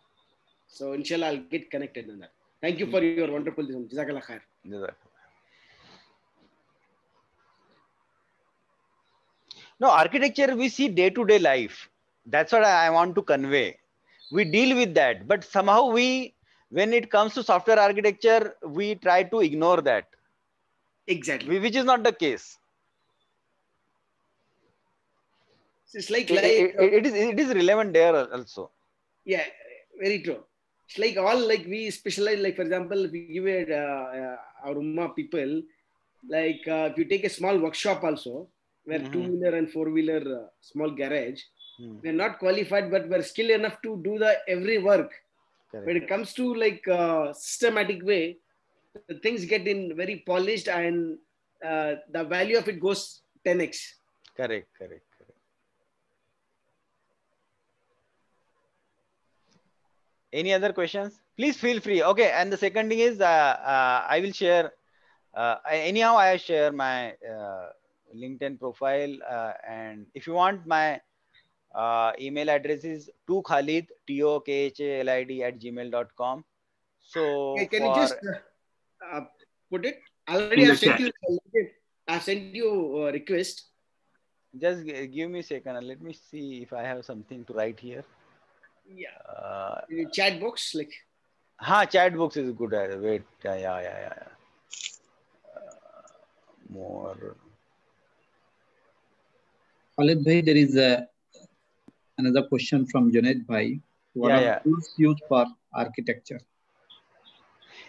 So inshallah, I'll get connected on that. Thank you for your wonderful this one. Jazakallah khair. No, architecture we see day-to-day life. That's what I want to convey. We deal with that, but somehow when it comes to software architecture, we try to ignore that. Exactly. Which is not the case. It's like it is relevant there also. Yeah, very true. It's like all like we specialize. Like for example, if we give it our Ummah people, like if you take a small workshop also, where two-wheeler and four-wheeler small garage, we're not qualified, but we're skilled enough to do the every work. Correct. When it comes to like systematic way, the things get in very polished and the value of it goes 10x. Correct. Any other questions? Please feel free. Okay, and the second thing is I will share. Anyhow, I share my LinkedIn profile, and if you want, my email address is tokhalid tokhalid@gmail.com. So okay, can you just put it? Already I've sent you. I've sent you a request. Just give me a second and let me see if I have something to write here. Yeah. Chat box like. Chat box is good. Wait. Yeah. More. Khalid bhai, there is another question from Junaid bhai. What are tools used for architecture?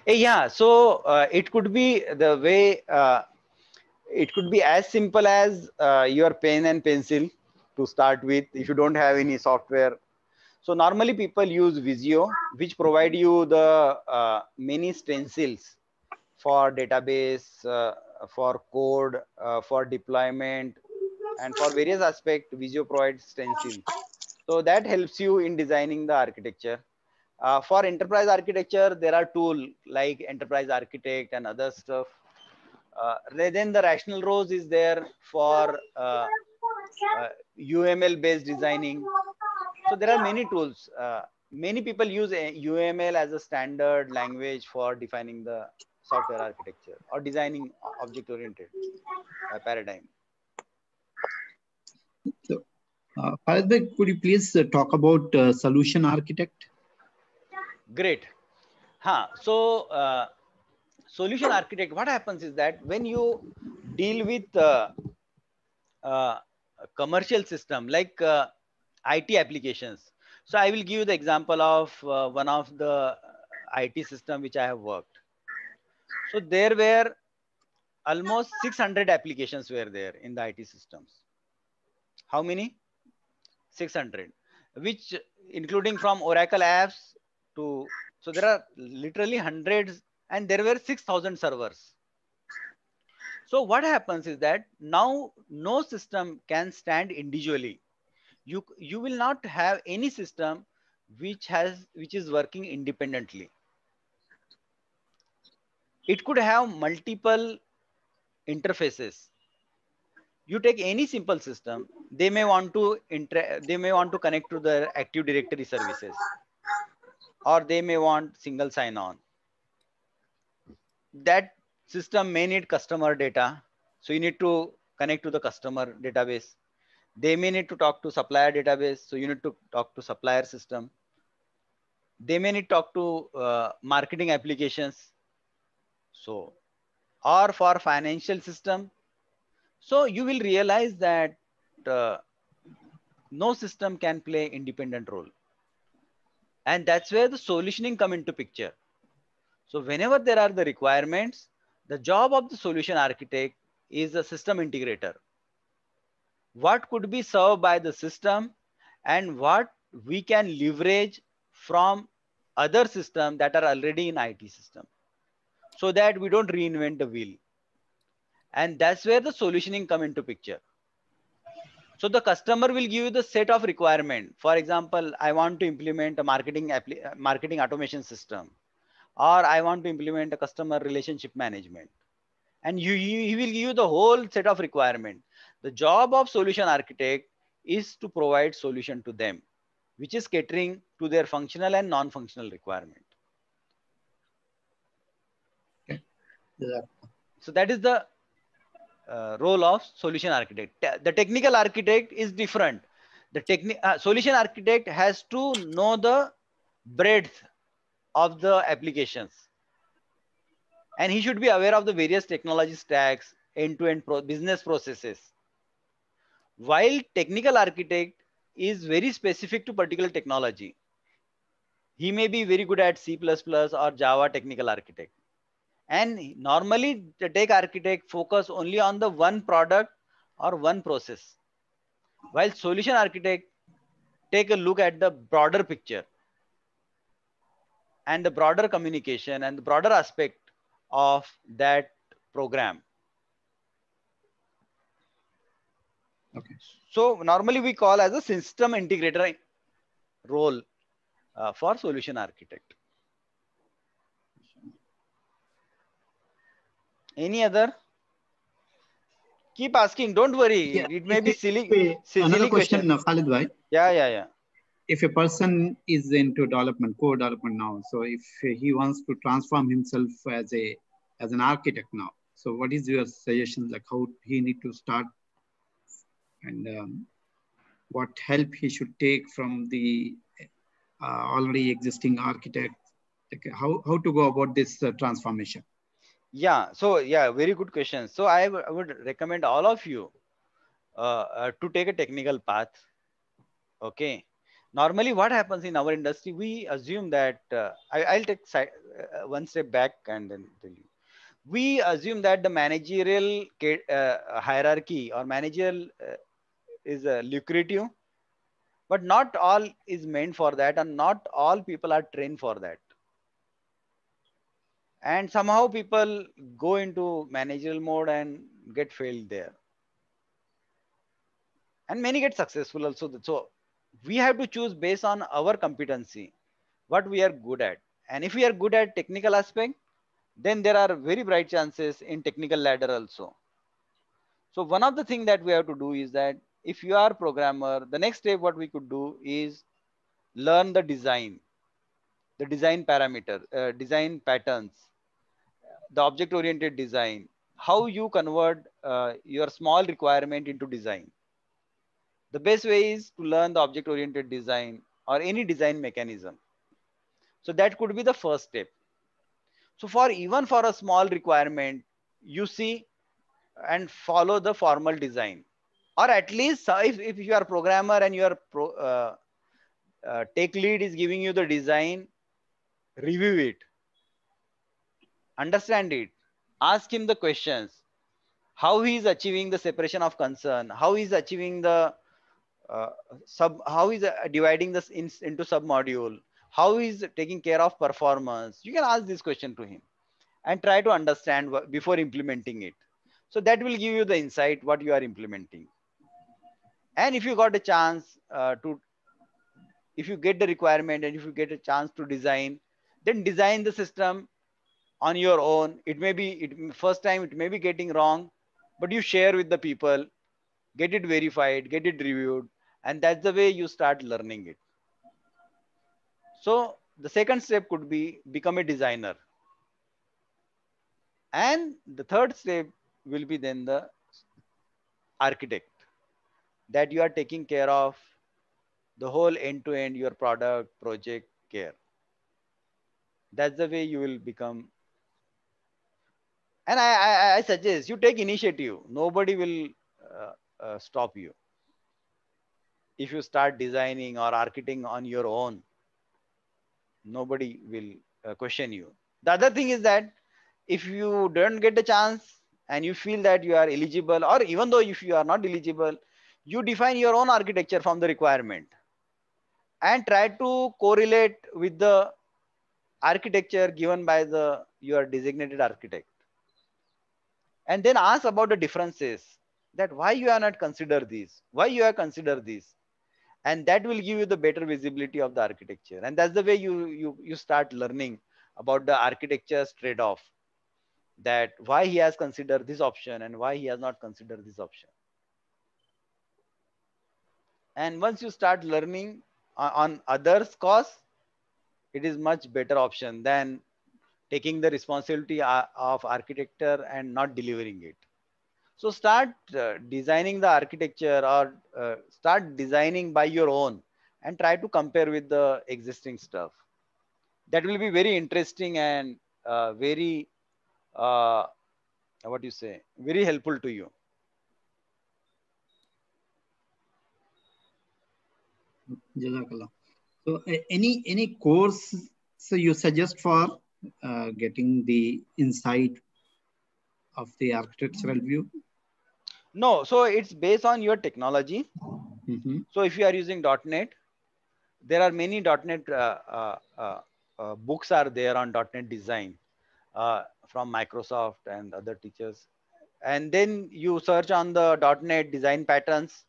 Yeah. So it could be the way. It could be as simple as your pen and pencil to start with. If you don't have any software. So normally people use Visio, which provide you the many stencils for database, for code, for deployment, and for various aspects. Visio provides stencils. So that helps you in designing the architecture. For enterprise architecture, there are tools like Enterprise Architect and other stuff. Then the Rational Rose is there for UML based designing. So there are many tools. Many people use UML as a standard language for defining the software architecture or designing object-oriented paradigm. So, Khalid bhai, could you please talk about solution architect? Great. So solution architect, what happens is that when you deal with commercial system like IT applications. So I will give you the example of one of the IT system which I have worked. So there were almost 600 applications were there in the IT systems. How many? 600, which including from Oracle apps to, so there are literally hundreds, and there were 6,000 servers. So what happens is that now no system can stand individually. You will not have any system which is working independently. It could have multiple interfaces. You take any simple system, they may want to connect to the Active Directory services, or they may want single sign-on. That system may need customer data, so you need to connect to the customer database. They may need to talk to supplier database, so you need to talk to supplier system. They may need to talk to marketing applications. So, or for financial system. So you will realize that no system can play independent role. And that's where the solutioning come into picture. So whenever there are the requirements, the job of the solution architect is a system integrator. What could be served by the system and what we can leverage from other systems that are already in IT system, so that we don't reinvent the wheel. And that's where the solutioning come into picture. So the customer will give you the set of requirement. For example, I want to implement a marketing automation system, or I want to implement a customer relationship management. And he will give you the whole set of requirement. The job of solution architect is to provide solution to them, which is catering to their functional and non-functional requirement. Okay. Yeah. So that is the role of solution architect. The technical architect is different. The solution architect has to know the breadth of the applications, and he should be aware of the various technology stacks, end-to-end business processes. While technical architect is very specific to particular technology, he may be very good at C++ or Java technical architect. And normally the tech architect focus only on the one product or one process, while solution architect take a look at the broader picture and the broader communication and the broader aspect of that program. Okay. So normally we call as a system integrator role for solution architect. Any other? Keep asking. Don't worry. Yeah. It may be silly. Another Silly question, Khalid bhai. Yeah. If a person is into development, core development now, so if he wants to transform himself as an architect now, so what is your suggestion? Like how he need to start, and what help he should take from the already existing architect? Like how to go about this transformation? Yeah. So yeah, very good question. So I would recommend all of you to take a technical path. Okay. Normally, what happens in our industry, we assume that I'll take one step back and then tell you. We assume that the managerial hierarchy or managerial is lucrative, but not all is meant for that, and not all people are trained for that. And somehow people go into managerial mode and get failed there, and many get successful also. So we have to choose based on our competency, what we are good at. And if we are good at technical aspect, then there are very bright chances in technical ladder also. So one of the things that we have to do is that if you are programmer, the next step what we could do is learn the design parameter, design patterns, the object oriented design, how you convert your small requirement into design. The best way is to learn the object oriented design or any design mechanism. So that could be the first step. So even for a small requirement, you see and follow the formal design, or at least if you are a programmer and your tech lead is giving you the design, review it, understand it, ask him the questions, how he is achieving the separation of concern, how he is achieving the how is dividing this into sub module, how is taking care of performance. You can ask this question to him and try to understand before implementing it. So that will give you the insight what you are implementing. And if you got a chance if you get the requirement and if you get a chance to design, then design the system on your own. It may be first time it may be getting wrong, but you share with the people, get it verified, get it reviewed, and that's the way you start learning it. So the second step could be become a designer. And the third step will be then the architect, that you are taking care of the whole end-to-end your product project care. That's the way you will become. And I suggest you take initiative. Nobody will stop you. If you start designing or architecting on your own, nobody will question you. The other thing is that if you don't get a chance and you feel that you are eligible, or even though if you are not eligible, you define your own architecture from the requirement and try to correlate with the architecture given by your designated architect. And then ask about the differences. that why you are not consider this, why you are consider this, and that will give you the better visibility of the architecture. And that's the way you start learning about the architecture's trade-off, that why he has considered this option and why he has not considered this option. And once you start learning on others' cost, it is much better option than taking the responsibility of architecture and not delivering it. So start designing the architecture, or start designing by your own, and try to compare with the existing stuff. That will be very interesting and very, what do you say, very helpful to you. Jazakallah. So any course so you suggest for getting the insight of the architectural view? No, so it's based on your technology. Mm-hmm. So if you are using .NET, there are many .NET books are there on .NET design from Microsoft and other teachers. And then you search on the .NET design patterns,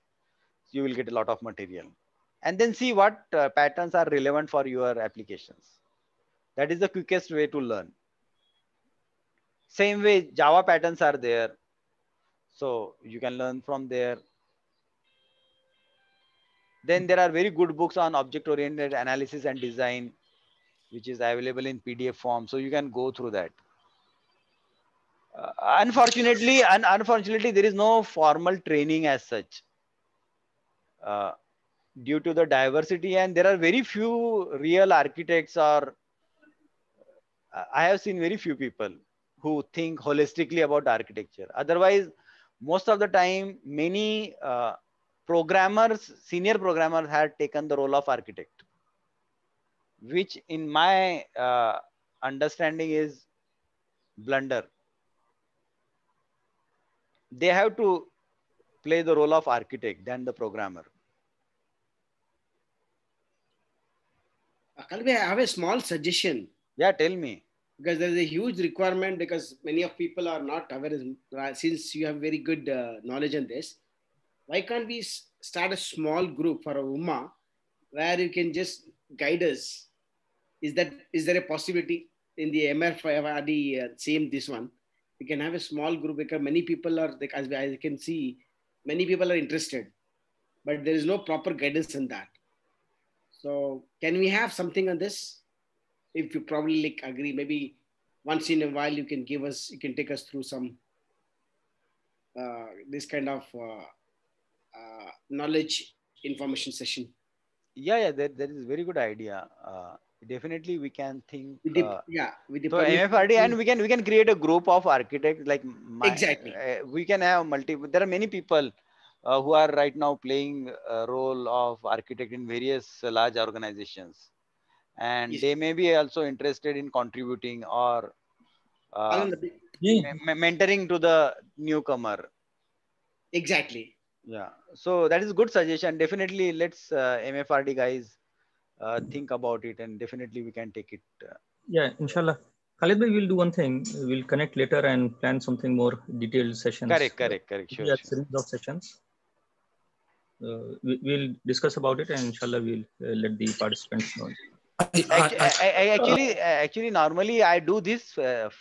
you will get a lot of material. And then see what patterns are relevant for your applications. That is the quickest way to learn. Same way, Java patterns are there. So you can learn from there. Then there are very good books on object-oriented analysis and design, which is available in PDF form. So you can go through that. Unfortunately, there is no formal training as such. Due to the diversity, and there are very few real architects, or I have seen very few people who think holistically about architecture. Otherwise, most of the time, many programmers, senior programmers had taken the role of architect, which in my understanding is blunder. They have to play the role of architect than the programmer. Kalbi, I have a small suggestion. Yeah, tell me. Because there is a huge requirement, because many of people are not aware. Since you have very good knowledge on this, why can't we start a small group for a Ummah where you can just guide us? Is there a possibility in the MRFID same this one? We can have a small group, because many people are, as I can see, many people are interested, but there is no proper guidance in that. So can we have something on this? If you probably agree, maybe once in a while you can take us through some this kind of knowledge information session. Yeah, that is a very good idea. Definitely we can think. With the so MFRD, and we can create a group of architects like exactly. We can have multiple. There are many people who are right now playing a role of architect in various large organizations, and they may be also interested in contributing or mentoring to the newcomer. Exactly. Yeah, so that is a good suggestion. Definitely, let's MFRD guys think about it, and definitely we can take it. Yeah, inshallah. Khalid bhai, we'll do one thing. We'll connect later and plan something more detailed sessions. Correct. Sure. Series of sessions. We'll discuss about it, and inshallah we'll let the participants know. Actually, normally I do this 5.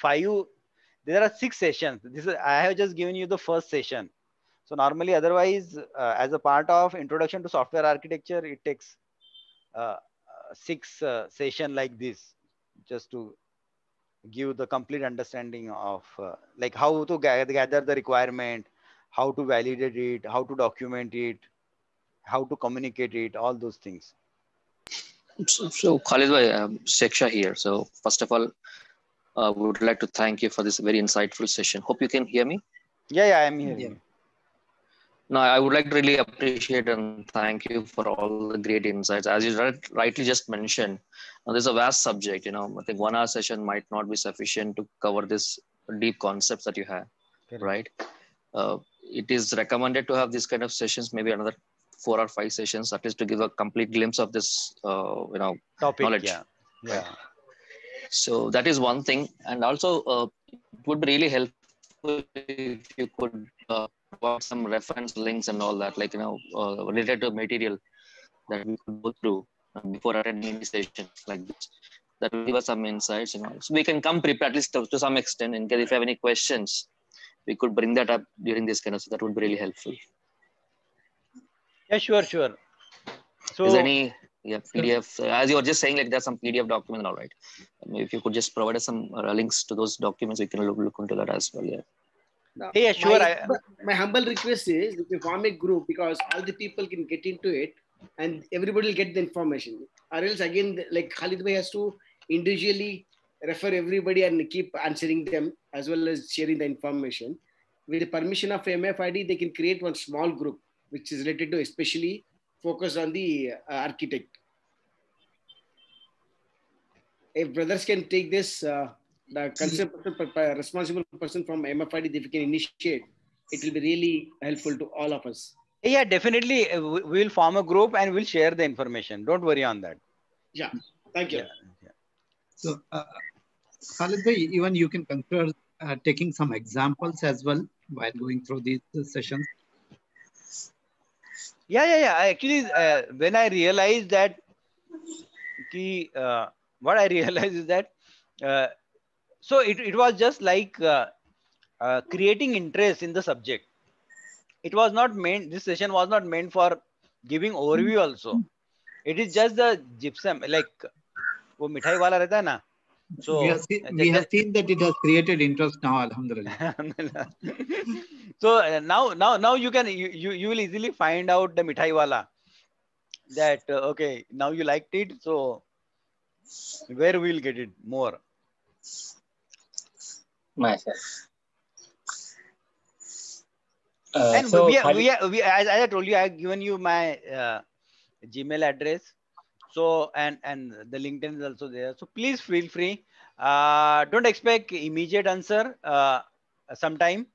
There are 6 sessions. I have just given you the first session. So normally, otherwise, as a part of introduction to software architecture, it takes 6 session like this, just to give the complete understanding of like how to gather the requirement, how to validate it, how to document it, how to communicate it, all those things. So Khalid bhai, Sheksha here. So first of all, would like to thank you for this very insightful session. Hope you can hear me. Yeah, I am hearing. No, I would like to really appreciate and thank you for all the great insights. As you rightly just mentioned, there's a vast subject. I think 1 hour session might not be sufficient to cover this deep concepts that you have, right? It is recommended to have these kind of sessions, maybe another 4 or 5 sessions, at least to give a complete glimpse of this, topic, knowledge. Yeah. Right? So that is one thing, and also it would be really helpful if you could provide some reference links and all that, like, related to material that we could go through before attending any session like this. That will give us some insights, so we can come prepared at least to some extent. In case if you have any questions, we could bring that up during this kind of, so that would be really helpful. Yeah, sure. So is there any PDF, as you were just saying, like there's some PDF document and all, right? If you could just provide us some links to those documents, we can look into that as well. Yeah, sure. My humble request is if you form a group, because all the people can get into it and everybody will get the information. Or else again, like Khalid Bhai has to individually refer everybody and keep answering them as well as sharing the information. With the permission of MFID, they can create one small group which is related to especially focus on the architect. If brothers can take this, the concerned person, responsible person from MFID, if you can initiate, it will be really helpful to all of us. Yeah, definitely. We will form a group and we'll share the information. Don't worry on that. Yeah, thank you. Yeah. So, Khalid bhai, even you can consider taking some examples as well while going through these sessions. Yeah. Actually, when I realized that, what I realized is that, so it was just like creating interest in the subject. It was not meant, this session was not meant for giving overview also. It is just the gypsum, like wo mithai wala rehta hai na. So we have seen that it has created interest now, alhamdulillah. So now you will easily find out the mithai wala that okay, now you liked it, so where we'll get it more. Myself. And so we as I told you, I have given you my Gmail address. So and the LinkedIn is also there. So please feel free. Don't expect immediate answer. Sometime,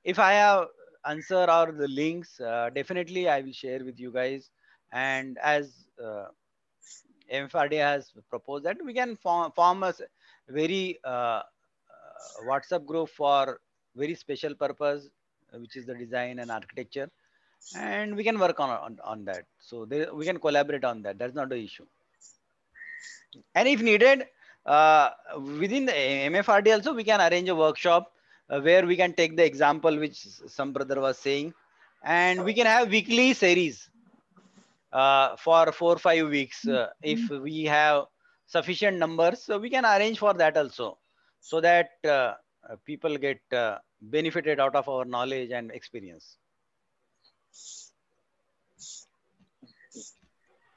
if I have answer or the links, definitely I will share with you guys. And as MFRD has proposed that we can form a very WhatsApp group for very special purpose, which is the design and architecture, and we can work on that. So we can collaborate on that. That's not the issue. And if needed, within the MFRD also, we can arrange a workshop where we can take the example which some brother was saying, and we can have weekly series for 4 or 5 weeks. If we have sufficient numbers, so we can arrange for that also, so that people get benefited out of our knowledge and experience.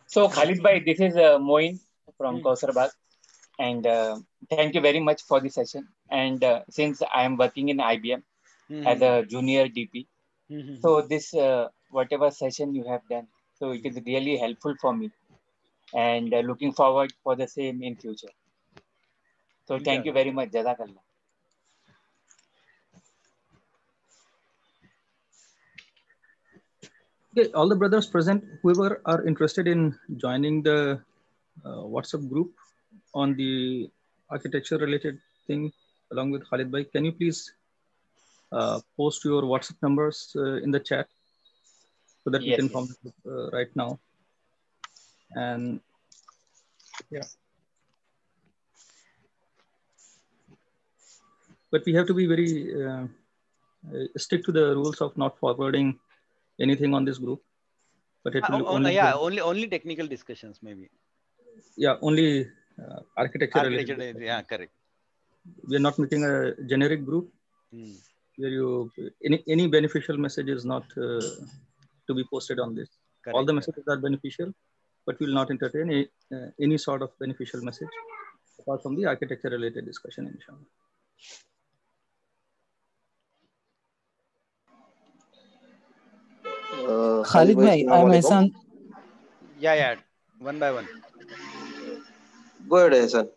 So Khalid bhai, this is Moin from Kausarbagh, and thank you very much for the session. And since I am working in IBM as a junior DP, so this whatever session you have done, so it is really helpful for me, and looking forward for the same in future. So thank you very much, Jazakallah. Okay, all the brothers present, whoever are interested in joining the WhatsApp group on the architecture related thing along with Khalid bhai, can you please post your WhatsApp numbers in the chat so that we can form right now. And yeah, but we have to be very stick to the rules of not forwarding anything on this group, but it will only technical discussions maybe. Yeah, only architecture. Yeah, correct. We are not making a generic group where you any beneficial message is not to be posted on this. Correct. All the messages are beneficial, but we will not entertain any sort of beneficial message apart from the architecture related discussion, inshallah. Khalid bhai, I'm Ehsan. Yeah, one by one. Go ahead, Ehsan.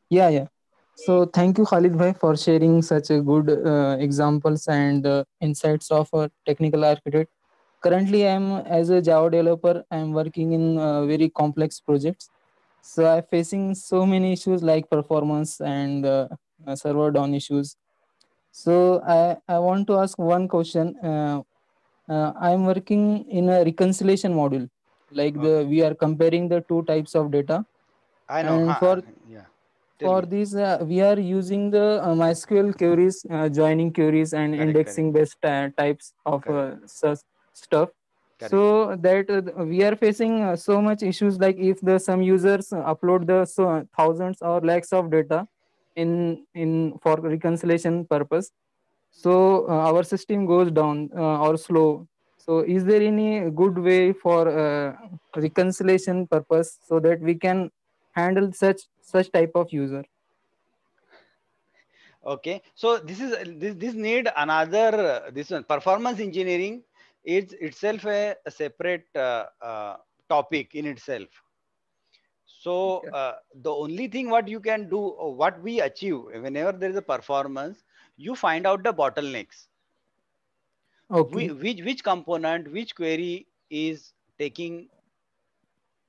Yeah. So thank you, Khalid bhai, for sharing such a good examples and insights of a technical architect. Currently, I'm as a Java developer. I'm working in very complex projects. So I'm facing so many issues like performance and server down issues. So I want to ask one question. I'm working in a reconciliation module. Like we are comparing the two types of data. I know. And Yeah. For this, we are using the MySQL queries, joining queries, and indexing based types of such stuff. Correct. So that we are facing so much issues, like if some users upload the thousands or lakhs of data in for reconciliation purpose, so our system goes down or slow. So is there any good way for reconciliation purpose so that we can handle such type of user? Okay, so this need another this one. Performance engineering is itself a separate topic in itself. So the only thing what you can do, or what we achieve whenever there is a performance, you find out the bottlenecks. Okay. Which component, which query is taking.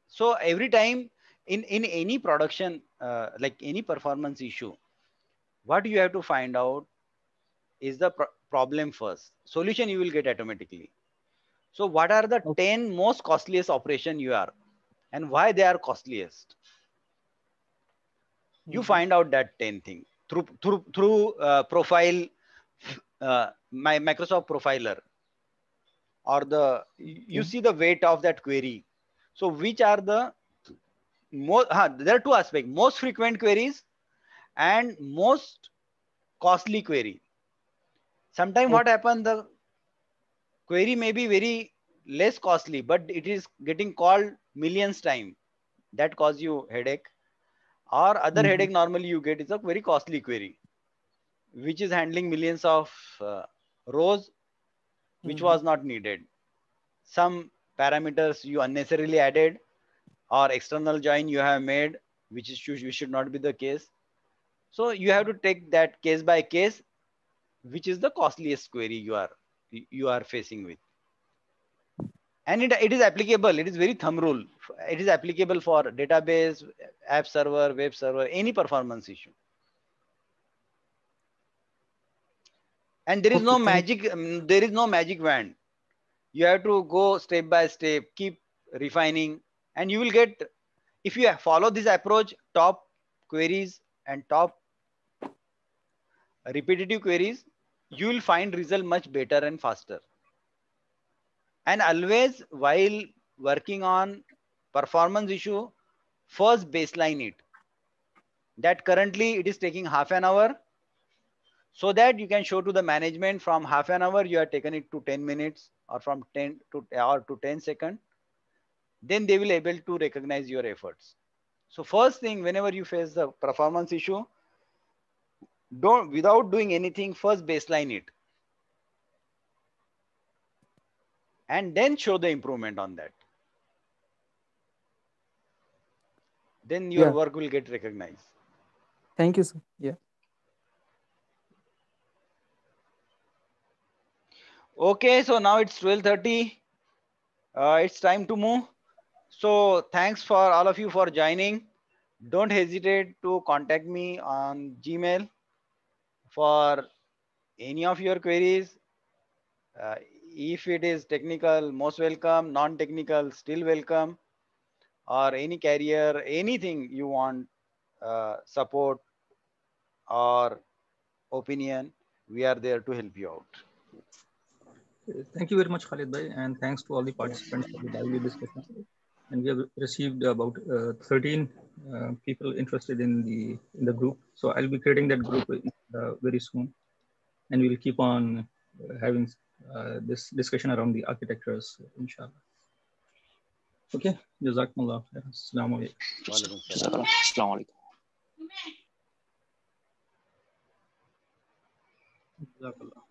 So every time in any production, like any performance issue, what you have to find out is the problem first. Solution you will get automatically. So what are the 10 most costliest operation you are, and why they are costliest? You find out that 10 thing through profile, my Microsoft Profiler, or you see the weight of that query. So which are the most? There are two aspects: most frequent queries and most costly query. Sometimes what happens, the query may be very less costly, but it is getting called millions time. That cause you headache. Or other headache normally you get is a very costly query, which is handling millions of rows, which was not needed. Some parameters you unnecessarily added, or external join you have made, which should not be the case. So you have to take that case by case, which is the costliest query you are facing with. And it is applicable. It is very thumb rule. It is applicable for database, app server, web server, any performance issue. And there is no magic. There is no magic wand. You have to go step by step, keep refining, and you will get. If you follow this approach, top queries and top repetitive queries, you will find result much better and faster. And always while working on performance issue, first baseline it. That currently it is taking half an hour, so that you can show to the management from half an hour you have taken it to 10 minutes, or from 10 to 10 seconds. Then they will able to recognize your efforts. So first thing, whenever you face the performance issue, without doing anything, first baseline it, and then show the improvement on that. Then your work will get recognized. Thank you, sir. Yeah. Okay, so now it's 12:30. It's time to move. So thanks for all of you for joining. Don't hesitate to contact me on Gmail for any of your queries. If it is technical, most welcome. Non-technical, still welcome. Or any carrier, anything you want, support or opinion, we are there to help you out. Thank you very much, Khalid Bhai, and thanks to all the participants for the lively discussion. And we have received about 13 people interested in the group. So I'll be creating that group very soon, and we'll keep on having this discussion around the architectures, inshallah. Okay, Jazakumullah. Assalamu alaikum. Assalamu alaikum.